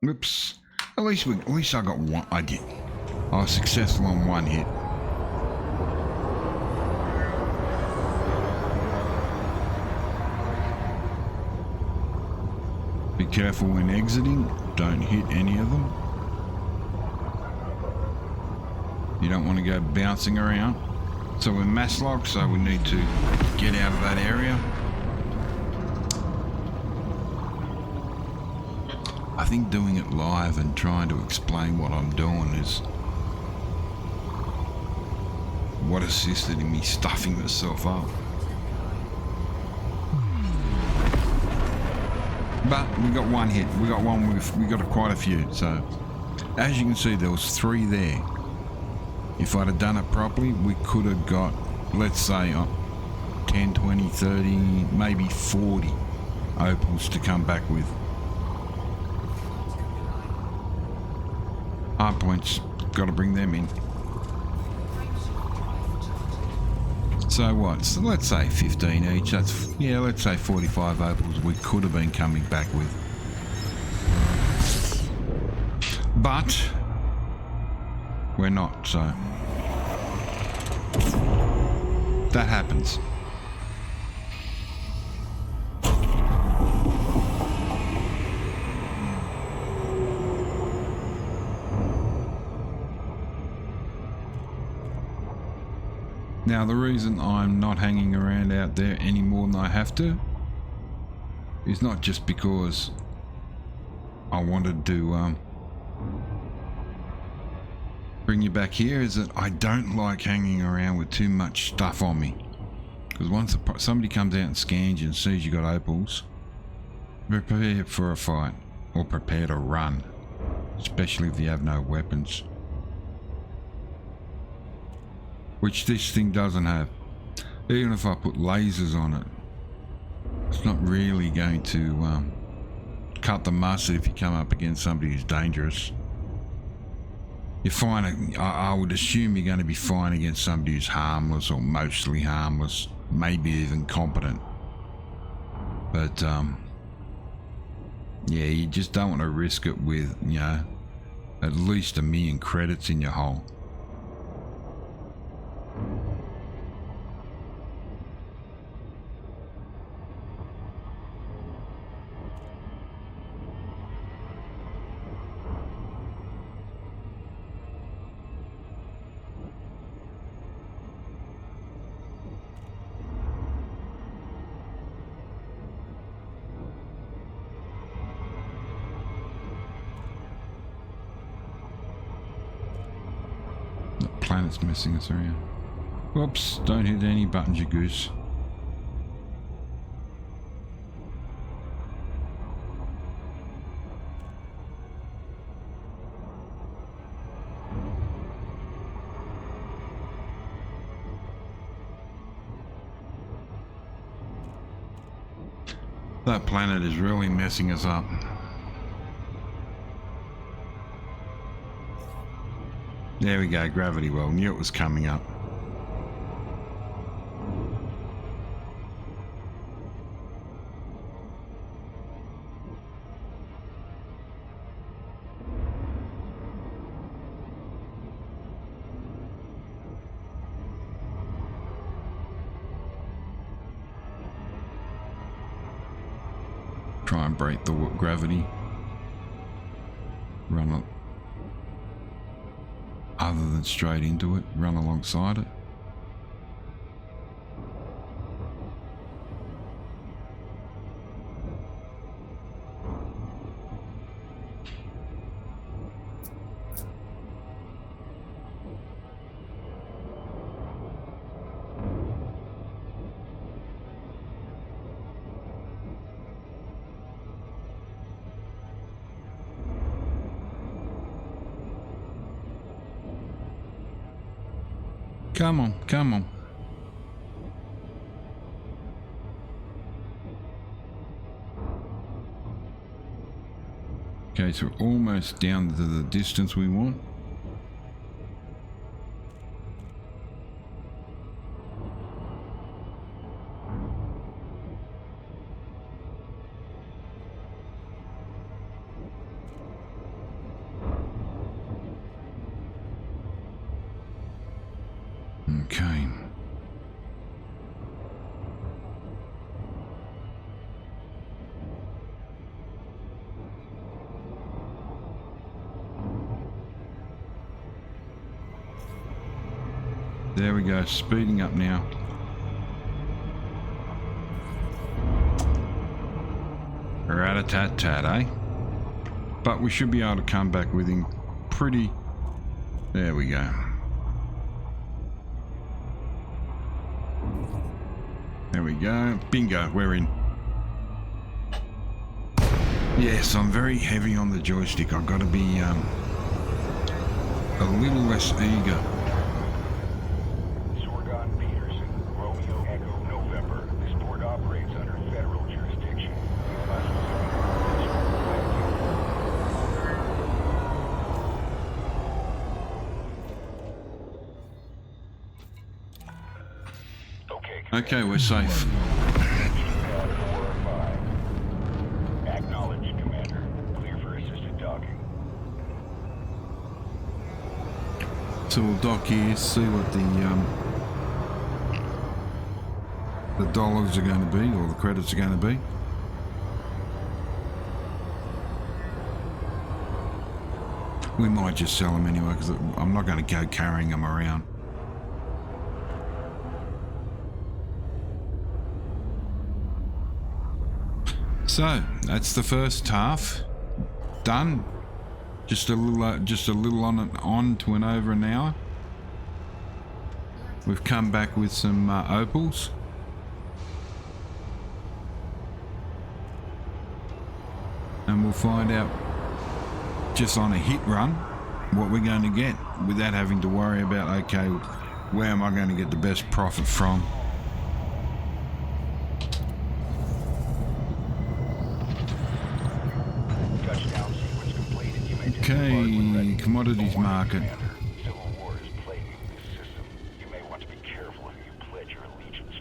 Oops. At least I got one. I did. I was successful on one hit. Be careful when exiting. Don't hit any of them. You don't want to go bouncing around. So we're mass locked, so we need to get out of that area. I think doing it live and trying to explain what I'm doing is what assisted in me stuffing myself up. But we got one hit. We got one. We got quite a few. So as you can see, there was 3 there. If I'd have done it properly, we could have got, let's say, 10, 20, 30, maybe 40 opals to come back with. Hard points, got to bring them in. So what? So let's say 15 each. That's, yeah, let's say 45 opals we could have been coming back with. But we're not, so that happens. Now the reason I'm not hanging around out there any more than I have to is not just because I wanted to bring you back here, is that I don't like hanging around with too much stuff on me. Because once somebody comes out and scans you and sees you got opals, prepare for a fight, or prepare to run, especially if you have no weapons. Which this thing doesn't have. Even if I put lasers on it, it's not really going to cut the mustard if you come up against somebody who's dangerous. You're fine. I would assume you're going to be fine against somebody who's harmless or mostly harmless, maybe even competent. But yeah, you just don't want to risk it with, you know, at least 1 million credits in your hull. Planet's messing us around. Whoops, don't hit any buttons, you goose. That planet is really messing us up. There we go, gravity well. Knew it was coming up. Try and break the gravity. Run up. Other than straight into it, run alongside it. Come on, come on. Okay, so we're almost down to the distance we want. Okay. There we go, speeding up now. Rat-a-tat-tat, eh? But we should be able to come back within pretty... There we go. There we go. Bingo, we're in. Yes, I'm very heavy on the joystick. I've got to be a little less eager. Sorgon Peterson, Romeo Echo November. This port operates under federal jurisdiction. You must Okay, we're safe. Acknowledged, Commander. Clear for assisted docking. So we'll dock here, see what the dollars are going to be, or the credits are going to be. We might just sell them anyway, because I'm not going to go carrying them around. So that's the first half done. Just a little on to an over an hour. We've come back with some opals. And we'll find out just on a hit run what we're going to get without having to worry about, okay, where am I going to get the best profit from? Touchdown sequence completed. You may Okay, commodities market. Civil war is plaguing this system. You may want to be careful who you pledge your allegiance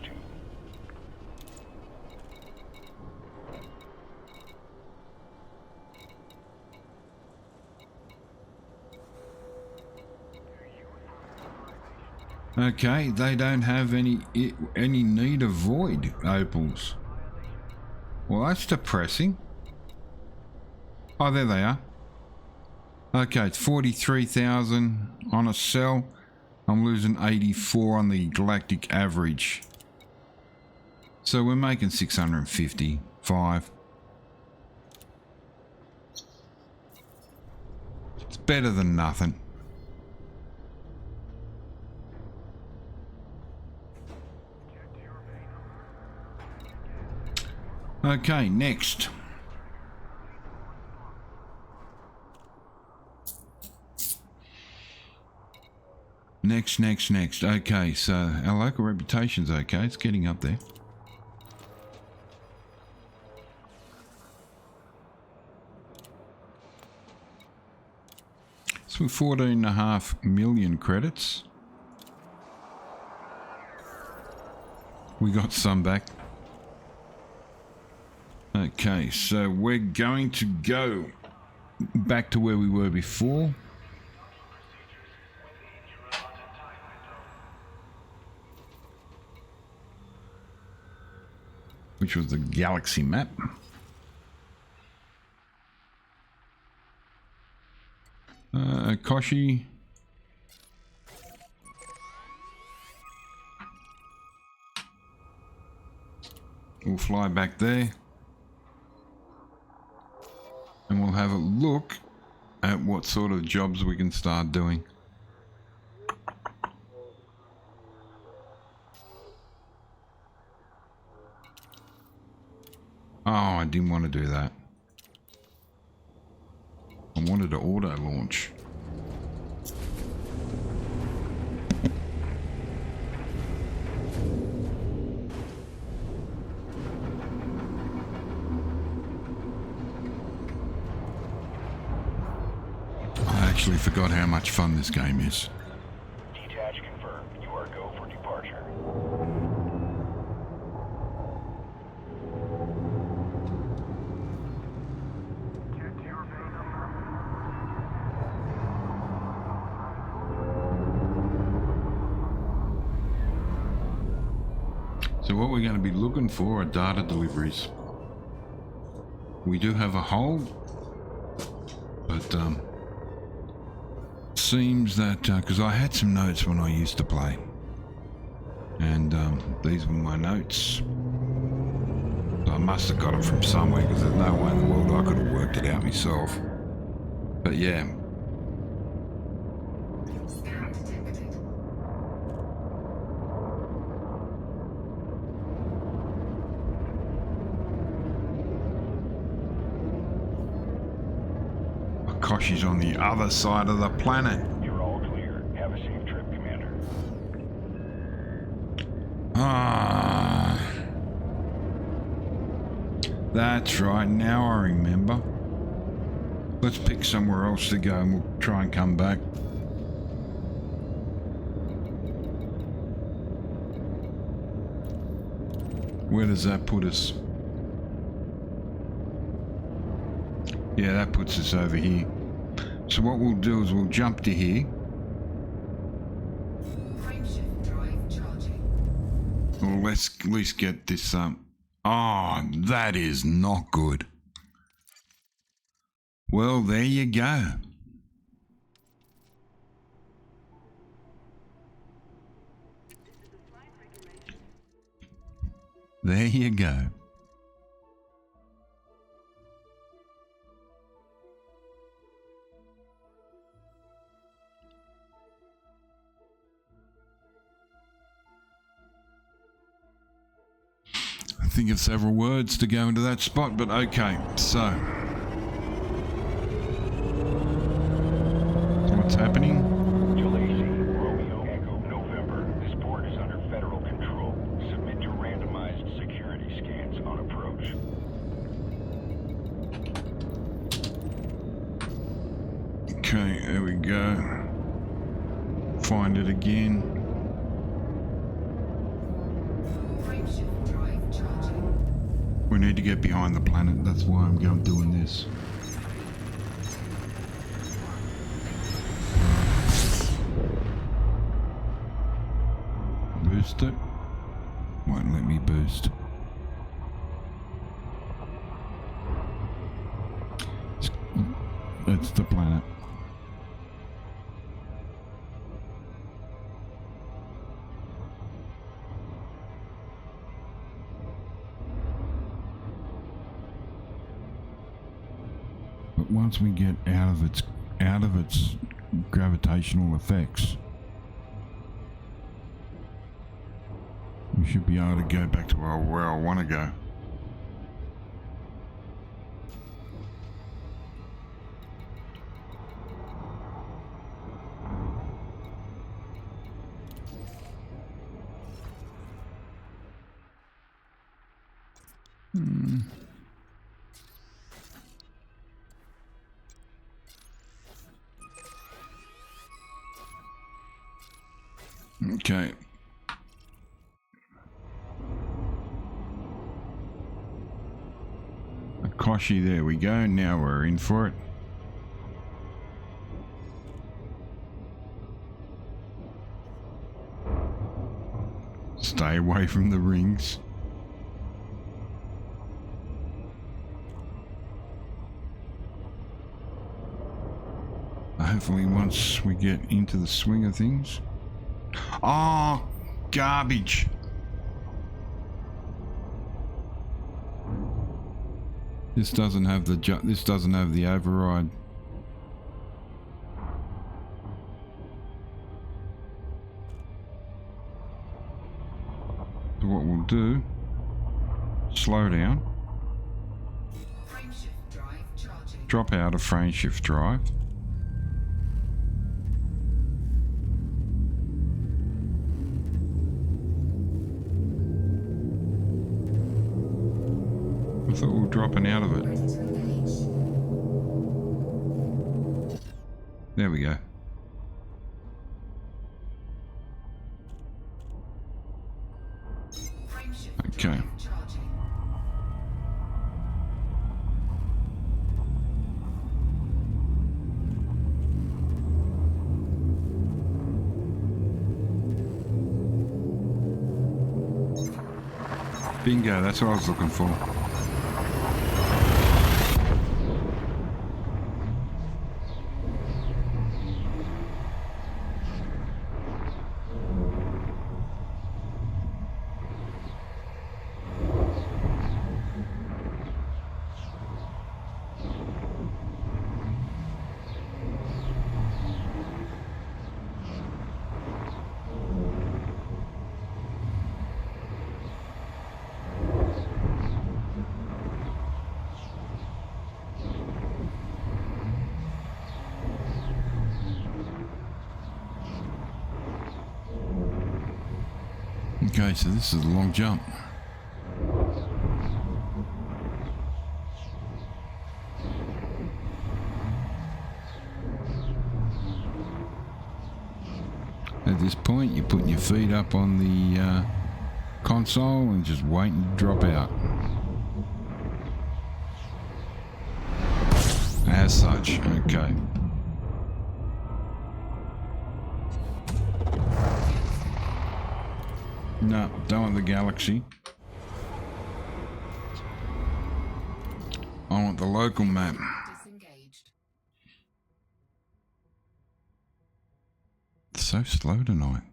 to. Okay, they don't have any need of void opals. Well, that's depressing. Oh, there they are. Okay, it's 43,000 on a cell. I'm losing 84 on the galactic average. So we're making 655. It's better than nothing. Okay, next. Next. Okay, so our local reputation's okay. It's getting up there. So 14.5 million credits. We got some back. Okay, so we're going to go back to where we were before. Which was the galaxy map. Koshi. We'll fly back there. And we'll have a look at what sort of jobs we can start doing. Oh, I didn't want to do that. I wanted to auto launch. I actually forgot how much fun this game is. Detach confirmed. You are go for departure. So what we're going to be looking for are data deliveries. We do have a hold, but seems that because I had some notes when I used to play, and these were my notes. So I must have got them from somewhere because there's no way in the world I could have worked it out myself. But yeah. Scan detected. Akoshi's on the other side of the planet. You're all clear. Have a safe trip, Commander. Ah, that's right. Now I remember. Let's pick somewhere else to go and we'll try and come back. Where does that put us? Yeah, that puts us over here. So what we'll do is we'll jump to here. Frameshift drive charging. Well, let's at least get this. Oh, that is not good. Well, there you go. There you go. think of several words to go into that spot, but okay, so. What's happening? Romeo Echo November. This port is under federal control. Submit your randomized security scans on approach. Okay, there we go. Find it again. Frameshift drive charging. We need to get behind the planet. That's why I'm doing this. Boost it. Won't let me boost. It's the planet. But once we get out of its gravitational effects, we should be able to go back to where I want to go. Okay. Akashi, there we go. Now we're in for it. Stay away from the rings. Hopefully once we get into the swing of things. Oh, garbage. This doesn't have the override. So what we'll do, slow down. Frameshift drive charging. Drop out of frameshift drive. I thought we were dropping out of it. Ready to engage. There we go. Frameshift Okay. drive charging. Bingo, that's what I was looking for. Okay, so this is a long jump. At this point, you're putting your feet up on the console and just waiting to drop out. As such, okay. No, don't want the galaxy. I want the local map. Disengaged. It's so slow tonight.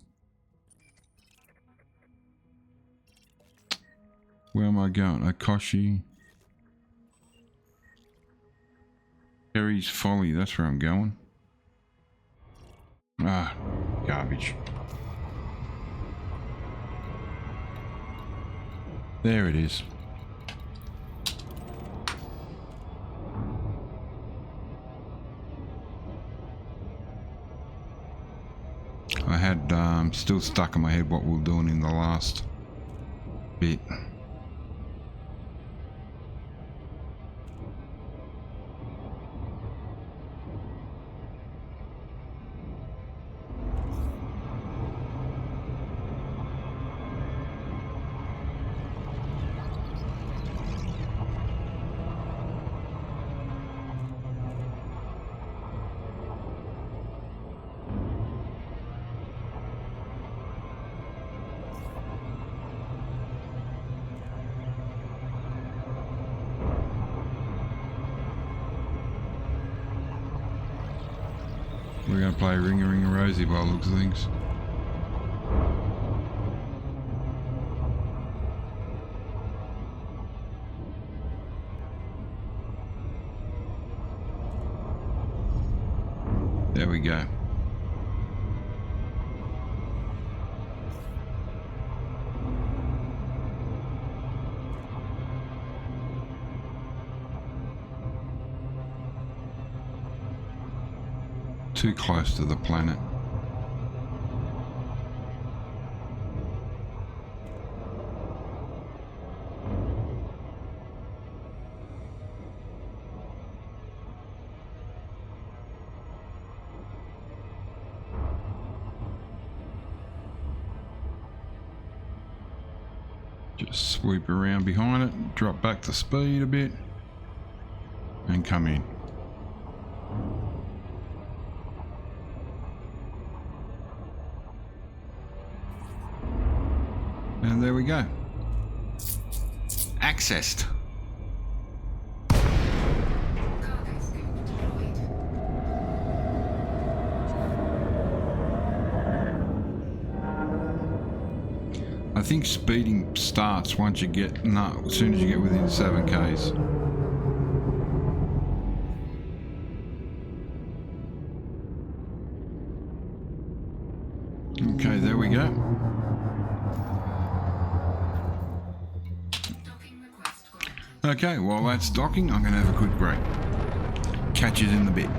Where am I going? Akashi. Harry's Folly, that's where I'm going. Ah, garbage. There it is. still stuck in my head what we were doing in the last bit. We're going to play Ring a Rosie by the looks of things. There we go. Too close to the planet. Just sweep around behind it, drop back the speed a bit, and come in. And there we go. Accessed. Cargo scope deployed. I think speeding starts once you get, no, as soon as you get within 7Ks. Okay, there we go. Docking request granted. Okay, while that's docking, I'm going to have a quick break. Catch it in the bit.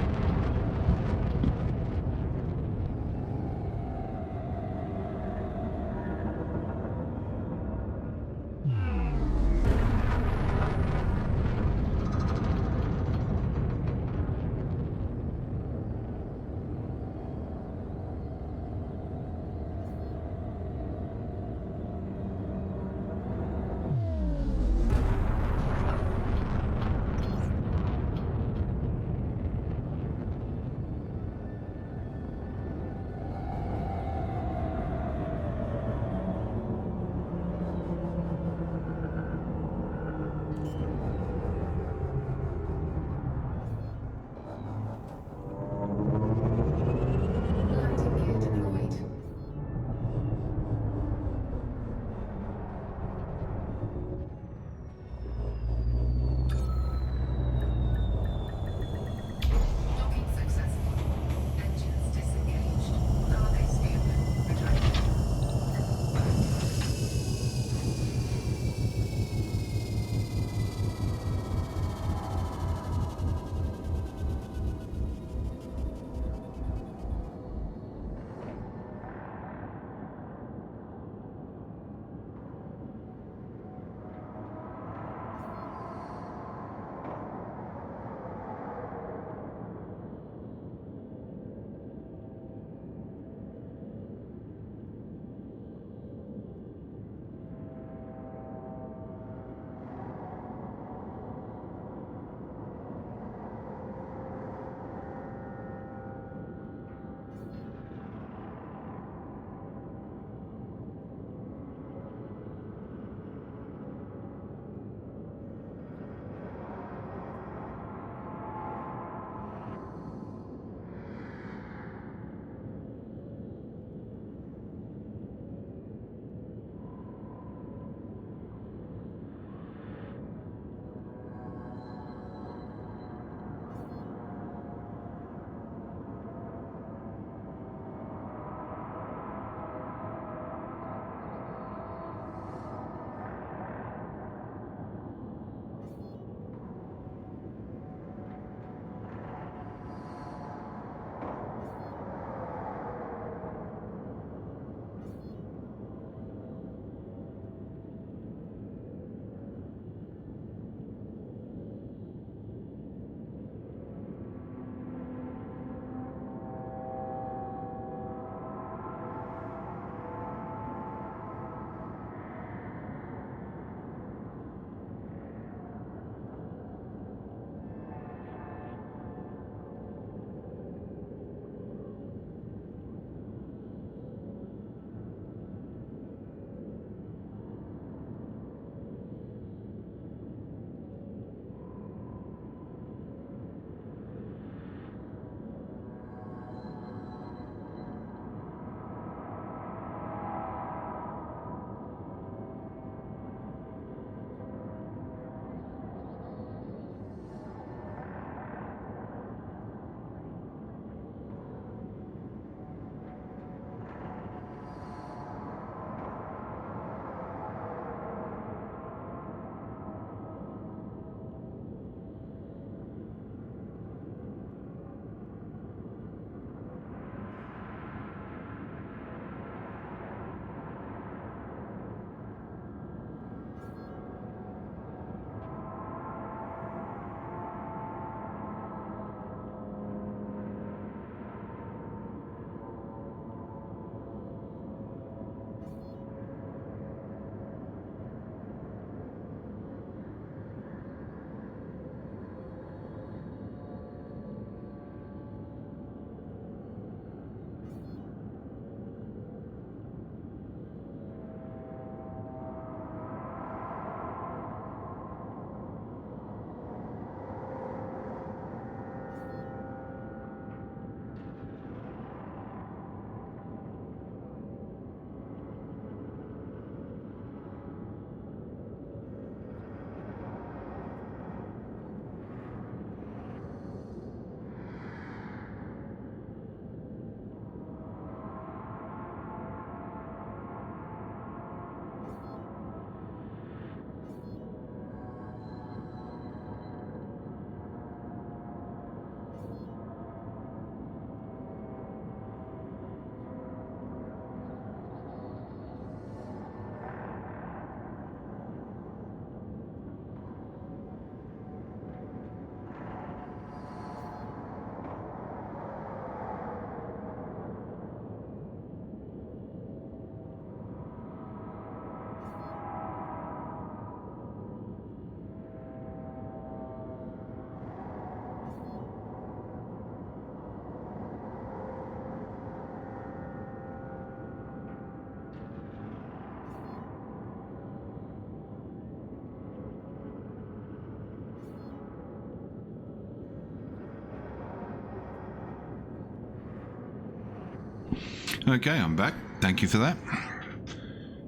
Okay, I'm back. Thank you for that.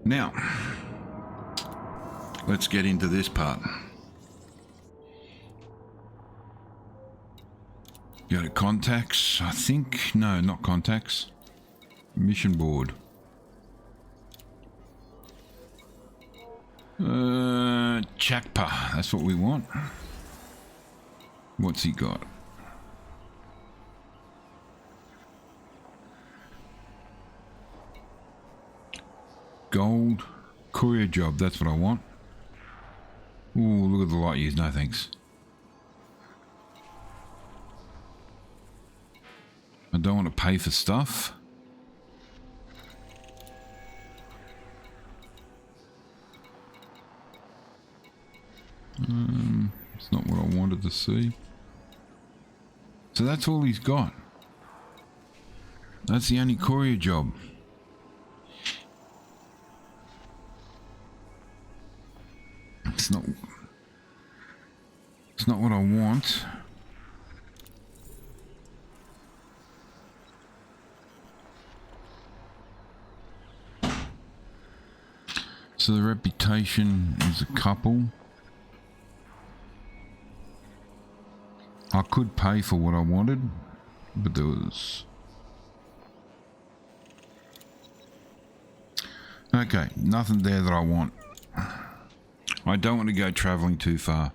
Now, let's get into this part. Go to contacts, I think. No, not contacts. Mission board. Chakpa, that's what we want. What's he got? Gold. Courier job, that's what I want. Ooh, look at the light years, no thanks. I don't want to pay for stuff. It's not what I wanted to see. So that's all he's got. That's the only courier job. It's not what I want. So the reputation is a couple. I could pay for what I wanted, but there was... Okay, nothing there that I want. I don't want to go traveling too far.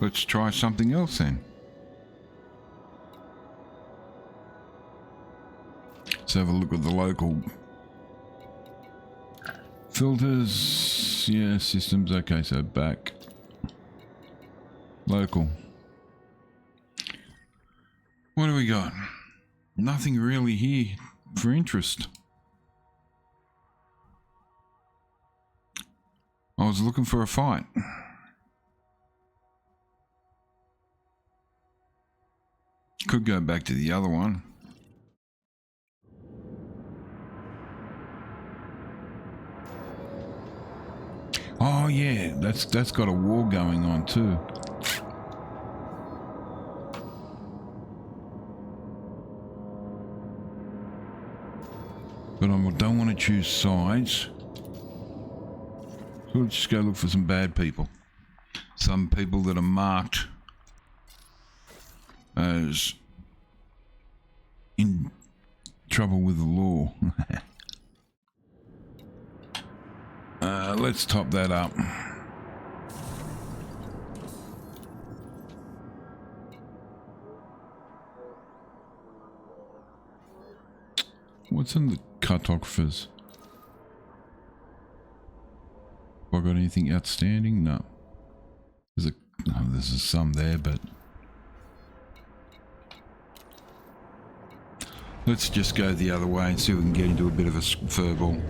Let's try something else then. Let's have a look at the local filters. Yeah, systems. Okay, so back. Local. What do we got? Nothing really here for interest. I was looking for a fight. Could go back to the other one. Oh yeah, that's got a war going on too. But I don't want to choose sides. So let's just go look for some bad people. Some people that are marked as in trouble with the law. Let's top that up. What's in the cartographers? Have I got anything outstanding? No. There's some there, but let's just go the other way and see if we can get into a bit of a furball.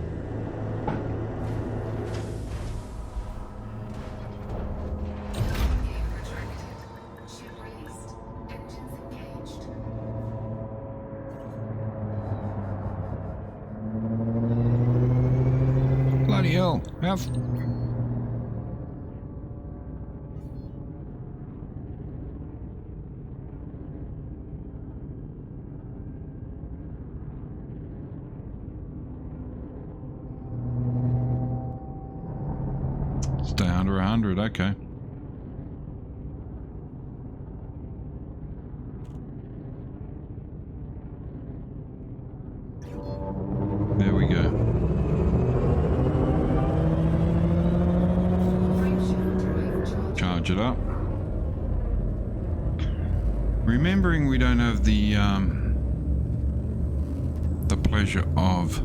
Bloody hell! How? Stay under 100, okay. There we go. Charge it up. Remembering we don't have the pleasure of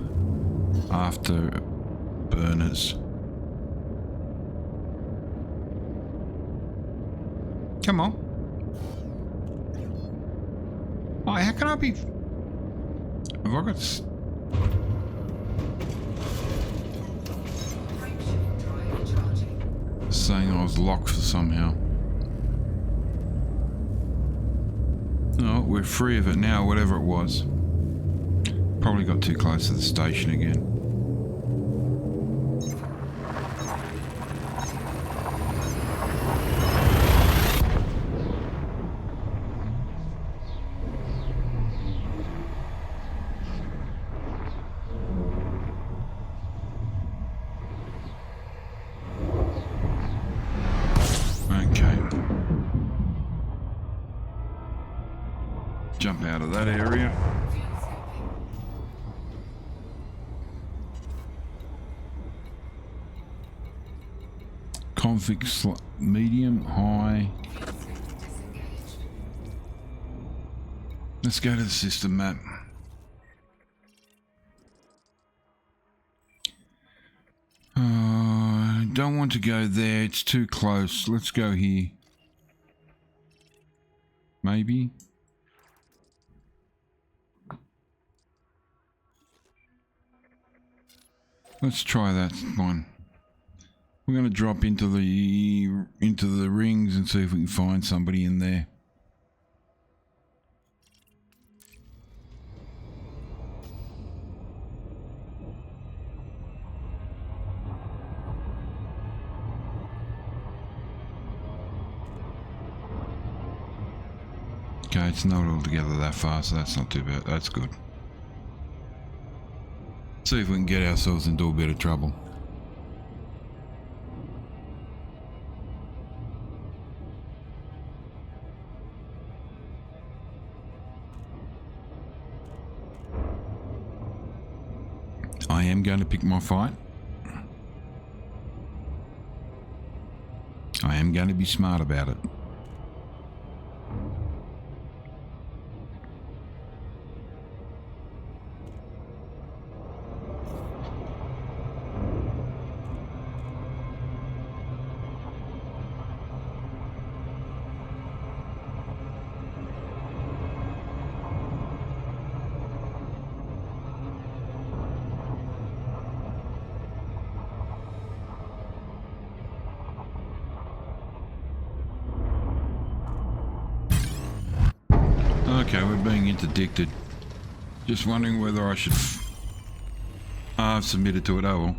afterburners. Come on. Oh, how can I be... Have I got... Saying I was locked for somehow. Oh, we're free of it now, whatever it was. Probably got too close to the station again. jump out of that area. Fuel scoping. Config medium, high. Fuel scope disengaged. Let's go to the system map. Don't want to go there, it's too close. Let's go here. Maybe. Let's try that one. We're going to drop into the rings and see if we can find somebody in there. Okay, it's not all together that far, so that's not too bad. That's good. See if we can get ourselves into a bit of trouble. I am going to pick my fight. I am going to be smart about it. Okay, we're being interdicted. Just wondering whether I should... I've submitted to it, oh well.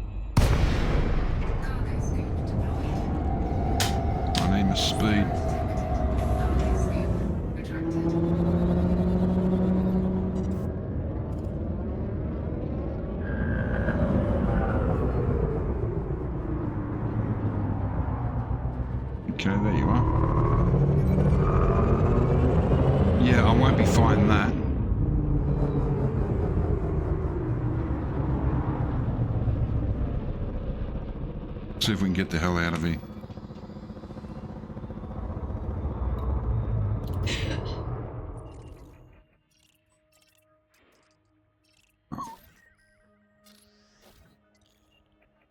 Cargo scope deployed. I need my speed. Cargo scope retracted. Okay, there you are. Yeah, I won't be fighting that. See if we can get the hell out of here.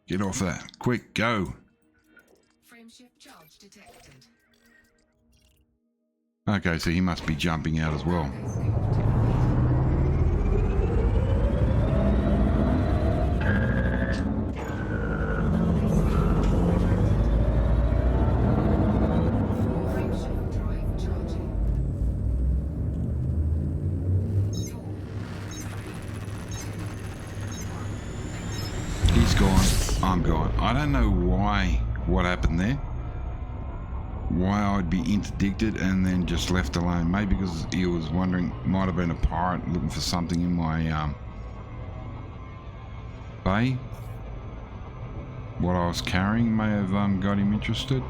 Get off that. Quick, go. Frameshift charge detected. Okay, so he must be jumping out as well. Cargo scope deployed. Frameshift drive charging. 4, 3, 2, 1. He's gone. I'm gone. I don't know what happened there. Why I'd be interdicted and then just left alone. Maybe because he was wondering, might have been a pirate looking for something in my bay. What I was carrying may have got him interested.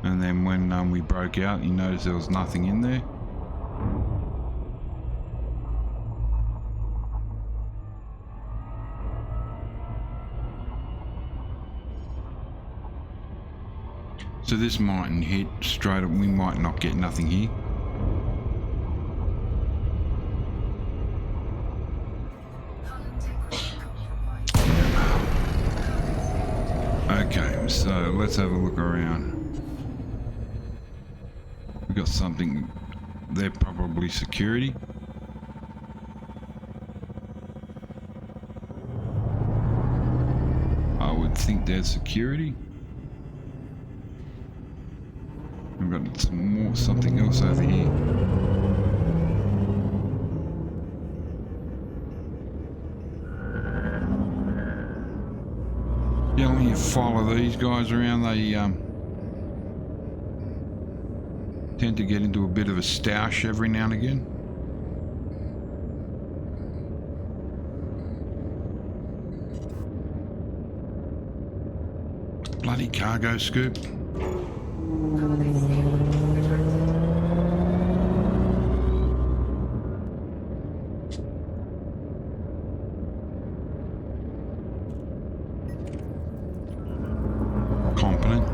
And then when we broke out, he noticed there was nothing in there. So this mightn't hit straight up. We might not get nothing here. Hull integrity compromised. Okay, so let's have a look around. We've got something. They're probably security. I would think they're security. We've got something else over here. Yeah, when you follow these guys around, they tend to get into a bit of a stoush every now and again. Bloody cargo scoop. Colony stable. Retracting. Competent.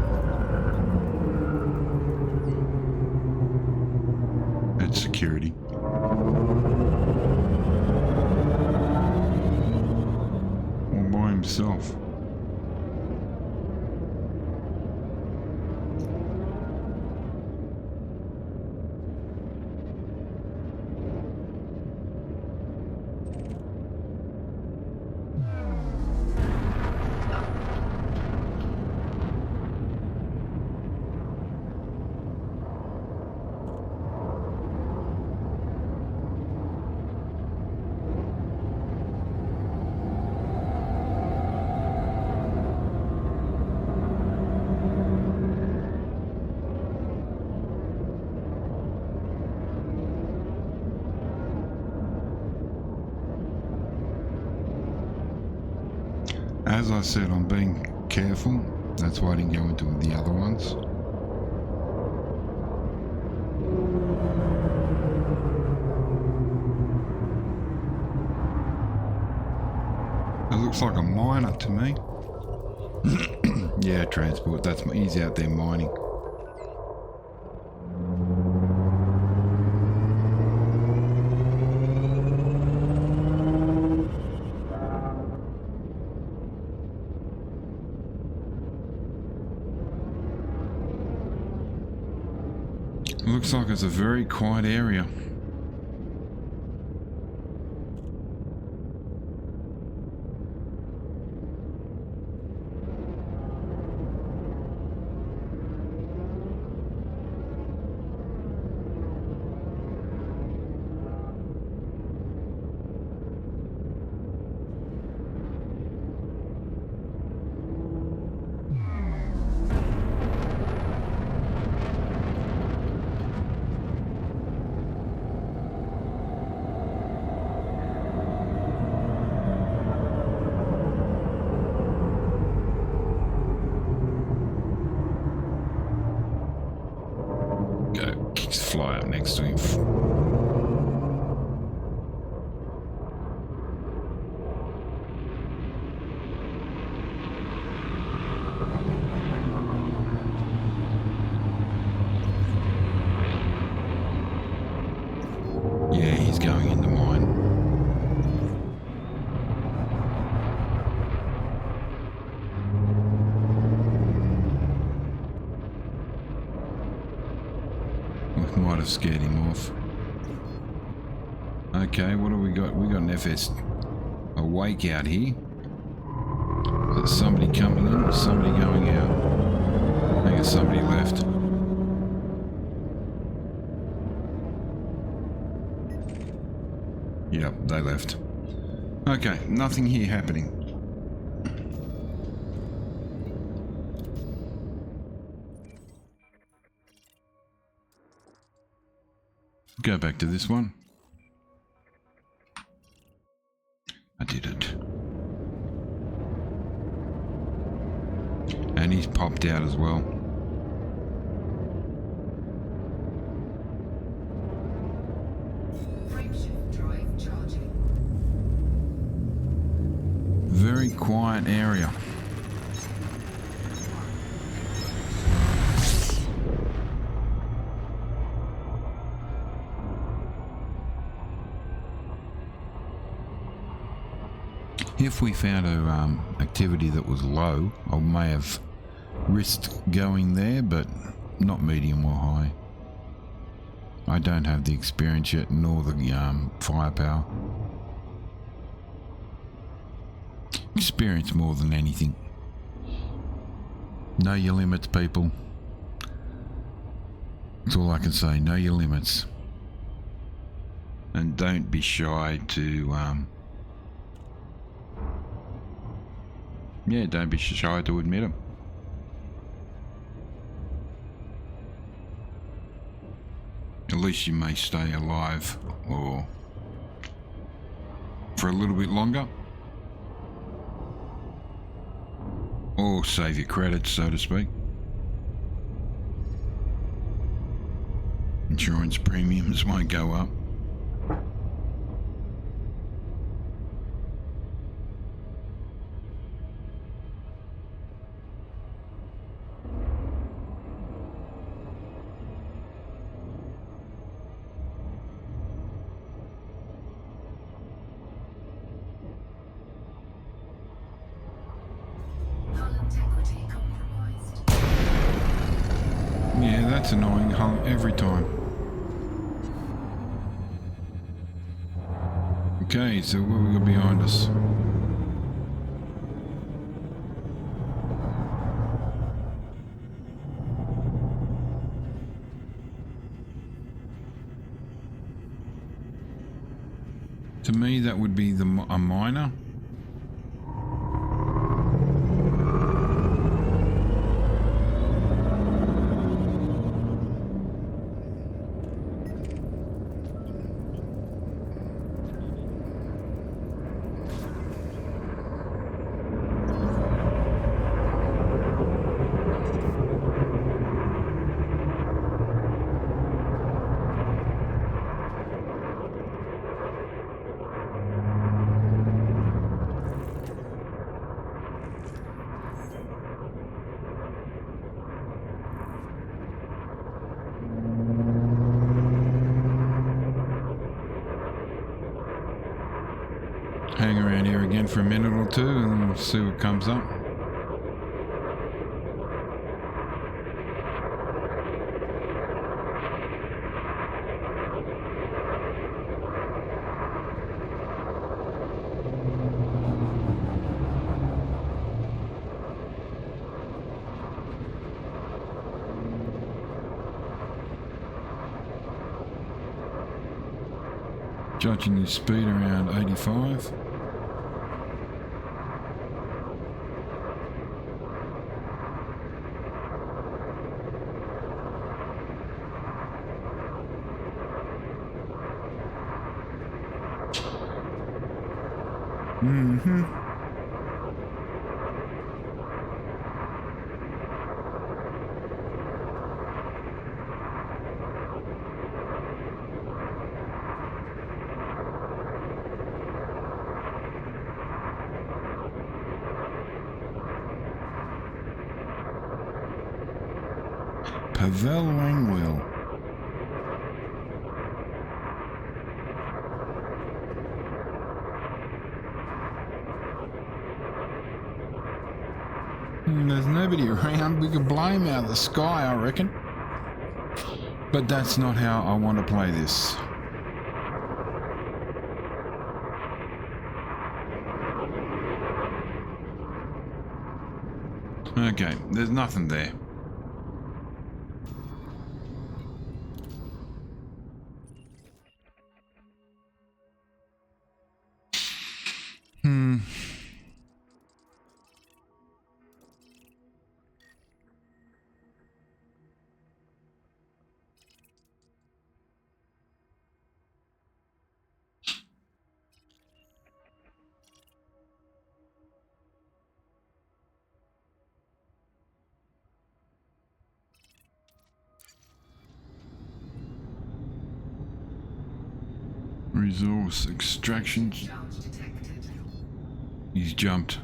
It's security. All by himself. As I said, I'm being careful. That's why I didn't go into the other ones. It looks like a miner to me. Yeah, transport. He's out there mining. Looks like it's a very quiet area. Fly up next to him. Yeah, he's going in the mine. Might have scared him off. Okay, what do we got? We got an FS awake out here. There's somebody coming in, somebody going out. I think it's somebody left. Yep, they left. Okay, nothing here happening. Go back to this one. I did it. And he's popped out as well. Frameshift drive charging. Very quiet area. If we found a activity that was low, I may have risked going there, but not medium or high. I don't have the experience yet, nor the firepower. Experience more than anything. Know your limits, people. That's all I can say. Know your limits. And don't be shy to yeah, don't be shy to admit them. At least you may stay alive or for a little bit longer. Or save your credits, so to speak. Insurance premiums won't go up. Hull integrity compromised. Yeah, that's annoying every time. Okay, so what we got behind us? To me, that would be a miner. Hang around here again for a minute or two and then we'll see what comes up. Judging your speed around 85. Mm-hmm. Pavel Langwell. There's nobody around. We could blow him out of the sky, I reckon. But that's not how I want to play this. Okay, there's nothing there. Resource extractions. Charge detected. He's jumped.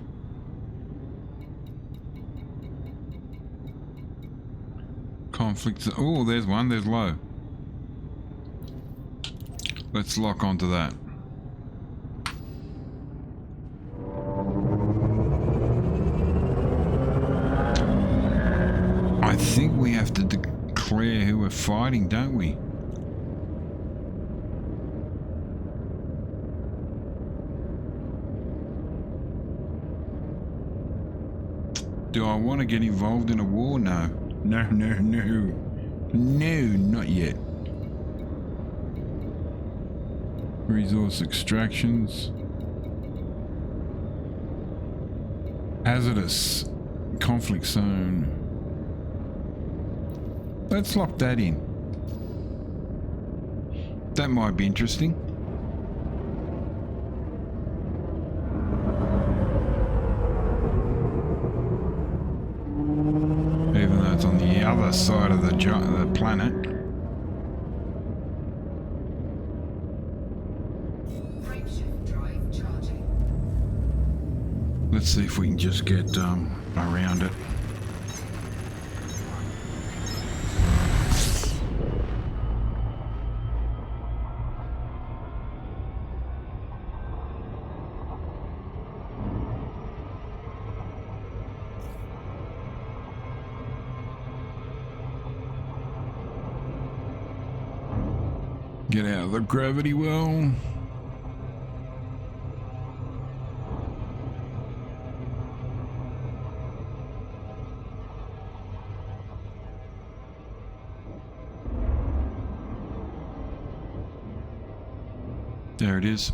Conflicts. Oh, there's one. There's low. Let's lock onto that. I think we have to declare who we're fighting, don't we? Do I want to get involved in a war? No. No, no, no. No, not yet. Resource extractions. Hazardous. Conflict zone. Let's lock that in. That might be interesting. other side of the planet. Frameshift drive charging. Let's see if we can just get around it. Get out of the gravity well. There it is.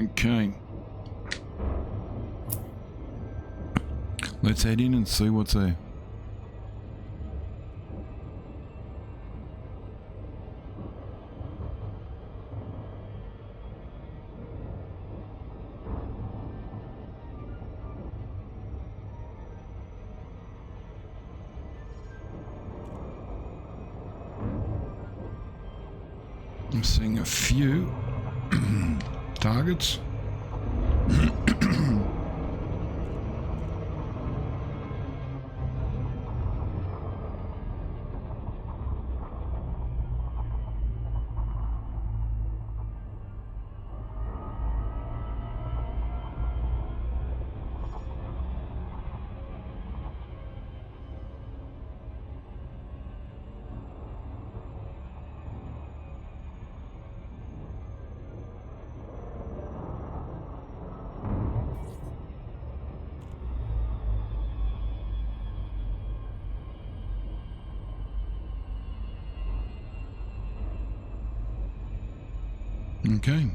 Okay. Let's head in and see what's there. I'm seeing a few targets. Okay.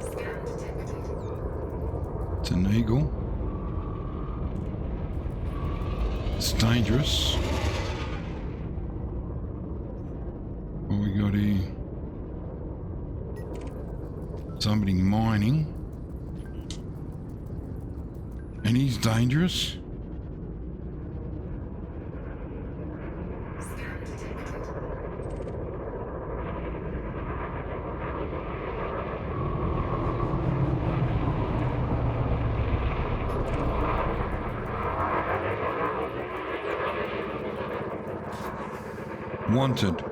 Scan detected. It's an eagle. It's dangerous. What we got here? Somebody mining. And he's dangerous. Scan detected. Wanted.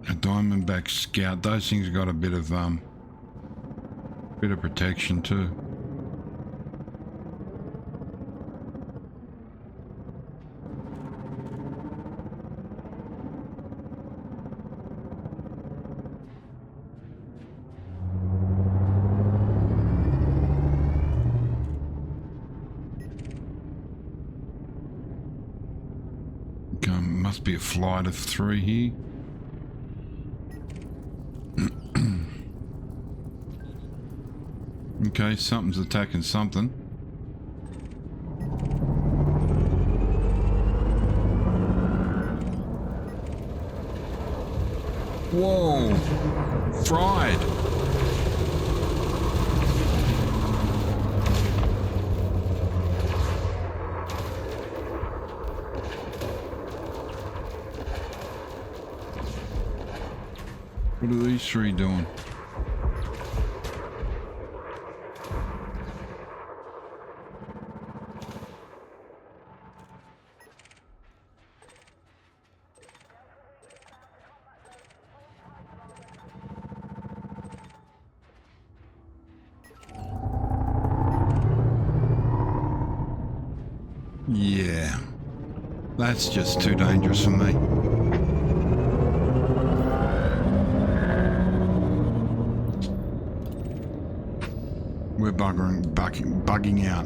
A Diamondback Scout. Those things got a bit of protection too. Must be a flight of 3 here. Okay, something's attacking something. Whoa! Fried! What are these three doing? Yeah, that's just too dangerous for me. We're bugging out.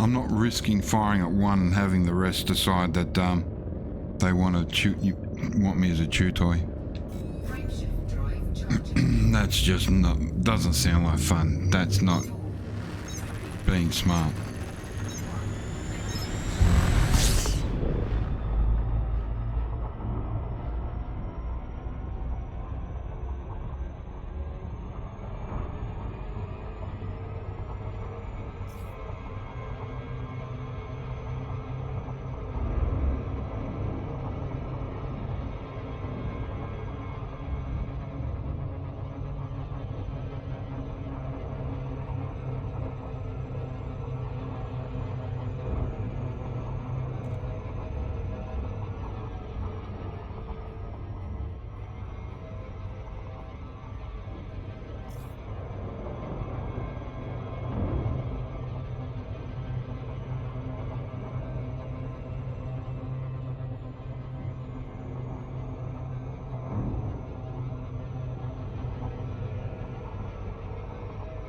I'm not risking firing at one and having the rest decide that they want to shoot you, want me as a chew toy. Frameshift drive charging. That's just not, doesn't sound like fun. That's not being smart.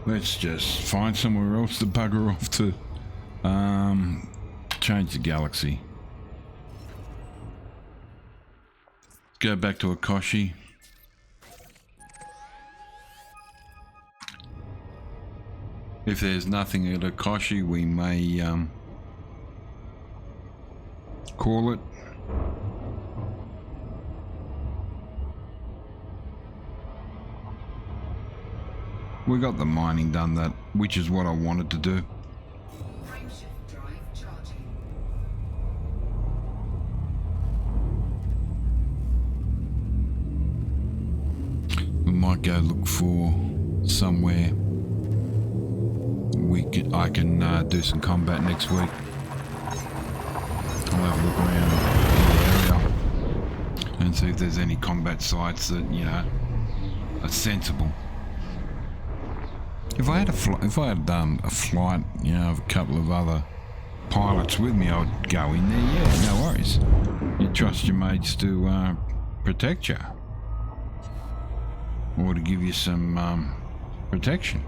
Let's just find somewhere else to bugger off to. Change the galaxy. Go back to Akashi. If there's nothing at Akashi, we may call it. We got the mining done, that, which is what I wanted to do. Frameshift drive charging. We might go look for somewhere I can do some combat next week. I'll have a look around the area and see if there's any combat sites that, you know, are sensible. If I had a flight, you know, of a couple of other pilots with me, I would go in there. Yeah, no worries. You trust your mates to protect you, or to give you some protection.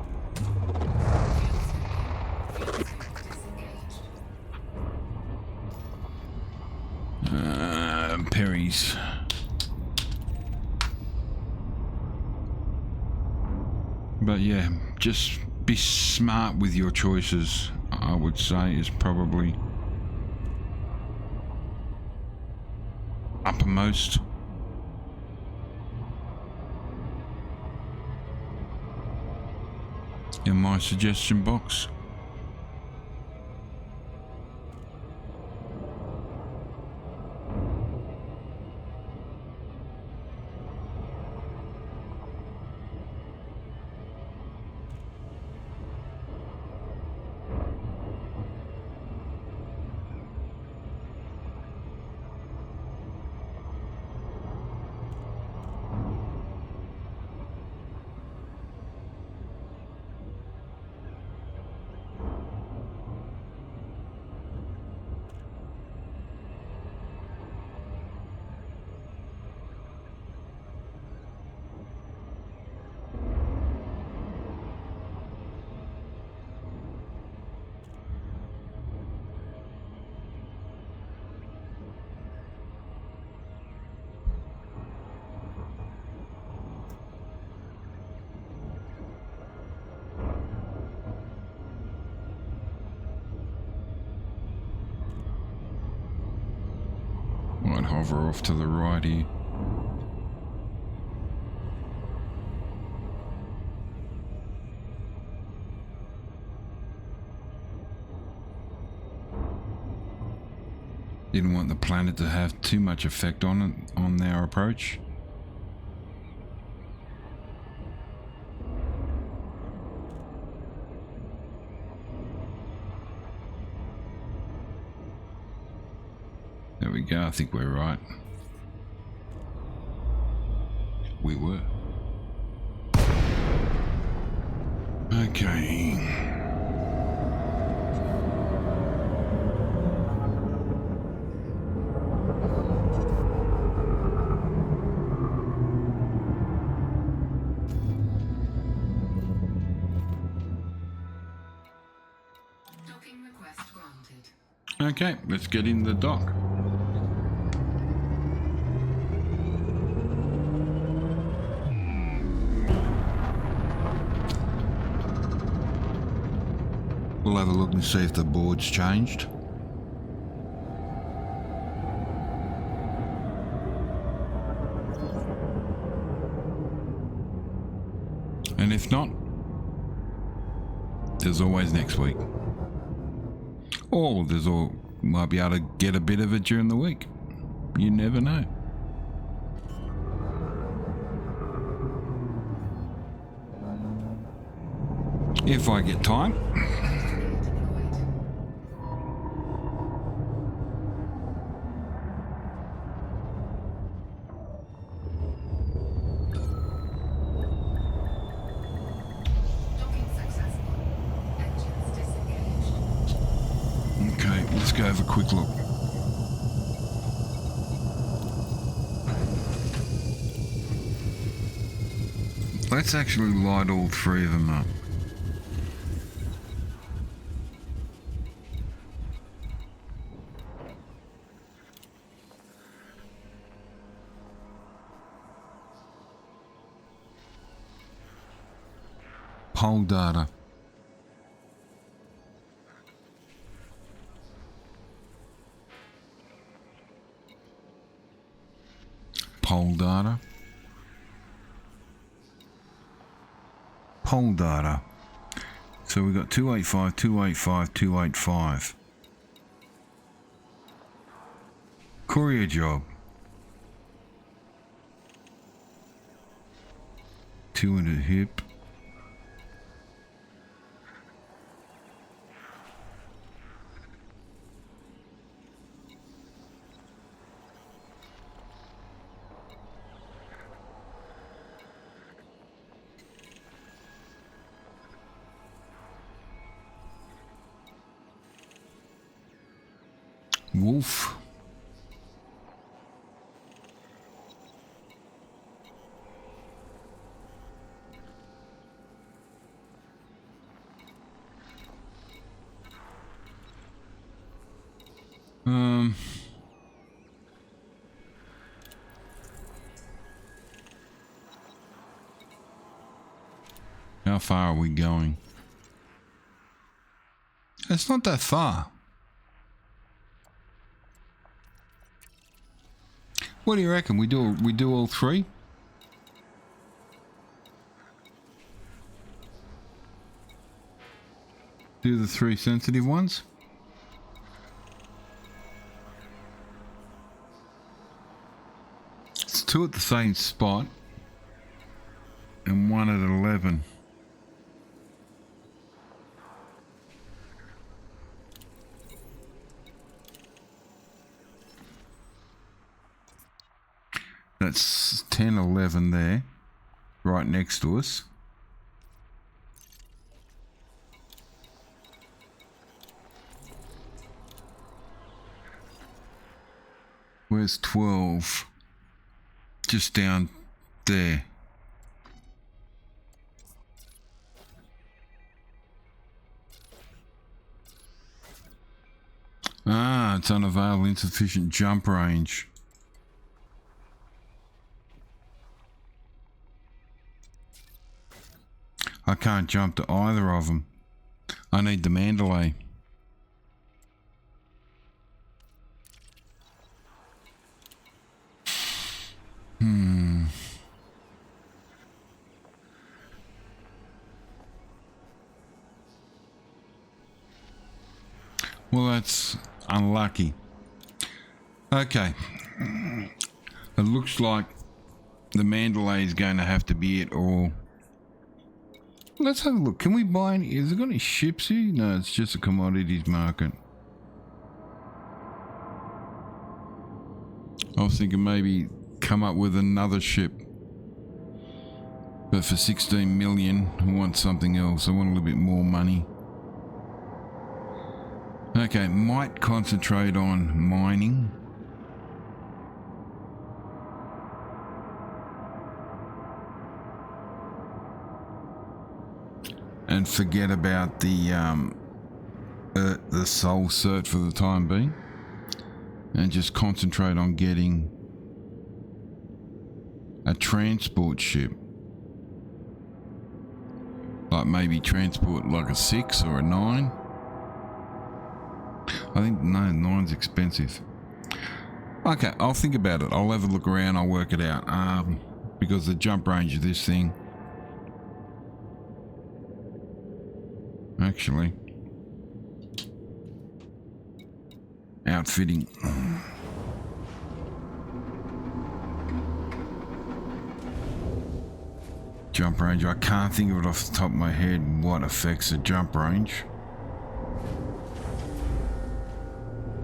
Perry's. But yeah, just be smart with your choices, I would say, is probably uppermost. In my suggestion box. might hover off to the right here. Didn't want the planet to have too much effect on it, on our approach. There we go, I think we're right. We were. Okay. Docking request granted. Okay, let's get in the dock. We'll have a look and see if the board's changed. And if not, there's always next week. Or might be able to get a bit of it during the week. You never know. If I get time. Docking successful. Engines disengaged. Okay, let's go have a quick look. Let's actually light all three of them up. Poll data. Poll data. Poll data. So we've got 285, 285, 285. Courier job. 200 hip. Wolf. How far are we going? It's not that far. What do you reckon? We do all three? Do the three sensitive ones? It's two at the same spot and one at 11. That's 10, 11 there, right next to us. Where's 12? Just down there. Ah, it's unavailable, insufficient jump range. I can't jump to either of them. I need the Mandalay. Well, that's unlucky. Okay. It looks like the Mandalay is going to have to be it, or... Let's have a look. Can we buy any... Has it got any ships here? No, it's just a commodities market. I was thinking maybe come up with another ship. But for 16 million, I want something else. I want a little bit more money. Okay, might concentrate on mining. And forget about the soul cert for the time being. And just concentrate on getting a transport ship. Like maybe transport like a 6 or a 9. I think, no, 9's expensive. Okay, I'll think about it. I'll have a look around, I'll work it out. Because the jump range of this thing... Actually... Outfitting. Jump range. I can't think of it off the top of my head what affects the jump range.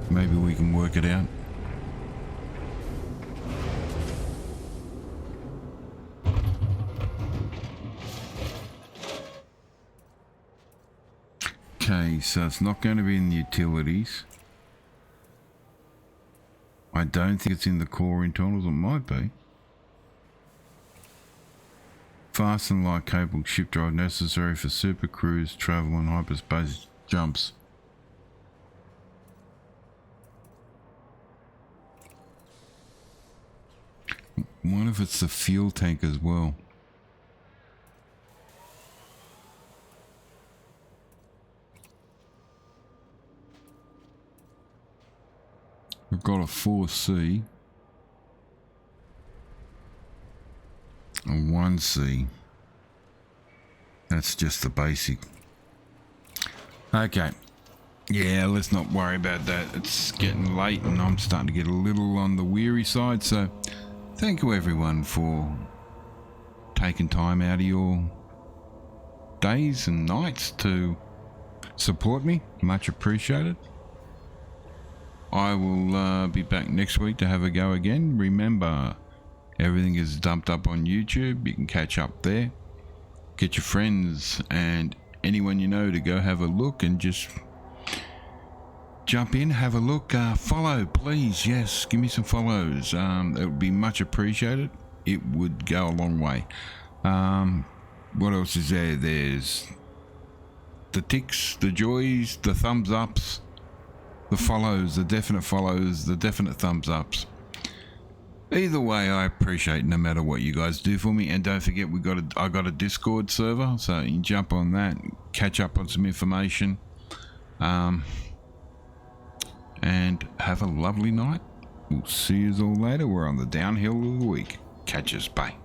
Maybe we can work it out. Okay, so it's not going to be in the utilities. I don't think it's in the core internals. It might be. Fast and light capable ship drive necessary for super cruise, travel and hyperspace jumps. What if it's the fuel tank as well? We've got a 4C. A 1C. That's just the basic. Okay. Yeah, let's not worry about that. It's getting late and I'm starting to get a little on the weary side, so thank you everyone for taking time out of your days and nights to support me. Much appreciated. I will be back next week to have a go again. Remember, everything is dumped up on YouTube. You can catch up there. Get your friends and anyone you know to go have a look and just jump in, have a look. Follow, please. Yes, give me some follows. It would be much appreciated. It would go a long way. What else is there? There's the ticks, the joys, the thumbs ups, the follows, the definite follows, the definite thumbs ups. Either way, I appreciate no matter what you guys do for me. And don't forget, I got a Discord server, so you can jump on that, catch up on some information, and have a lovely night. We'll see you all later. We're on the downhill of the week. Catch us, bye.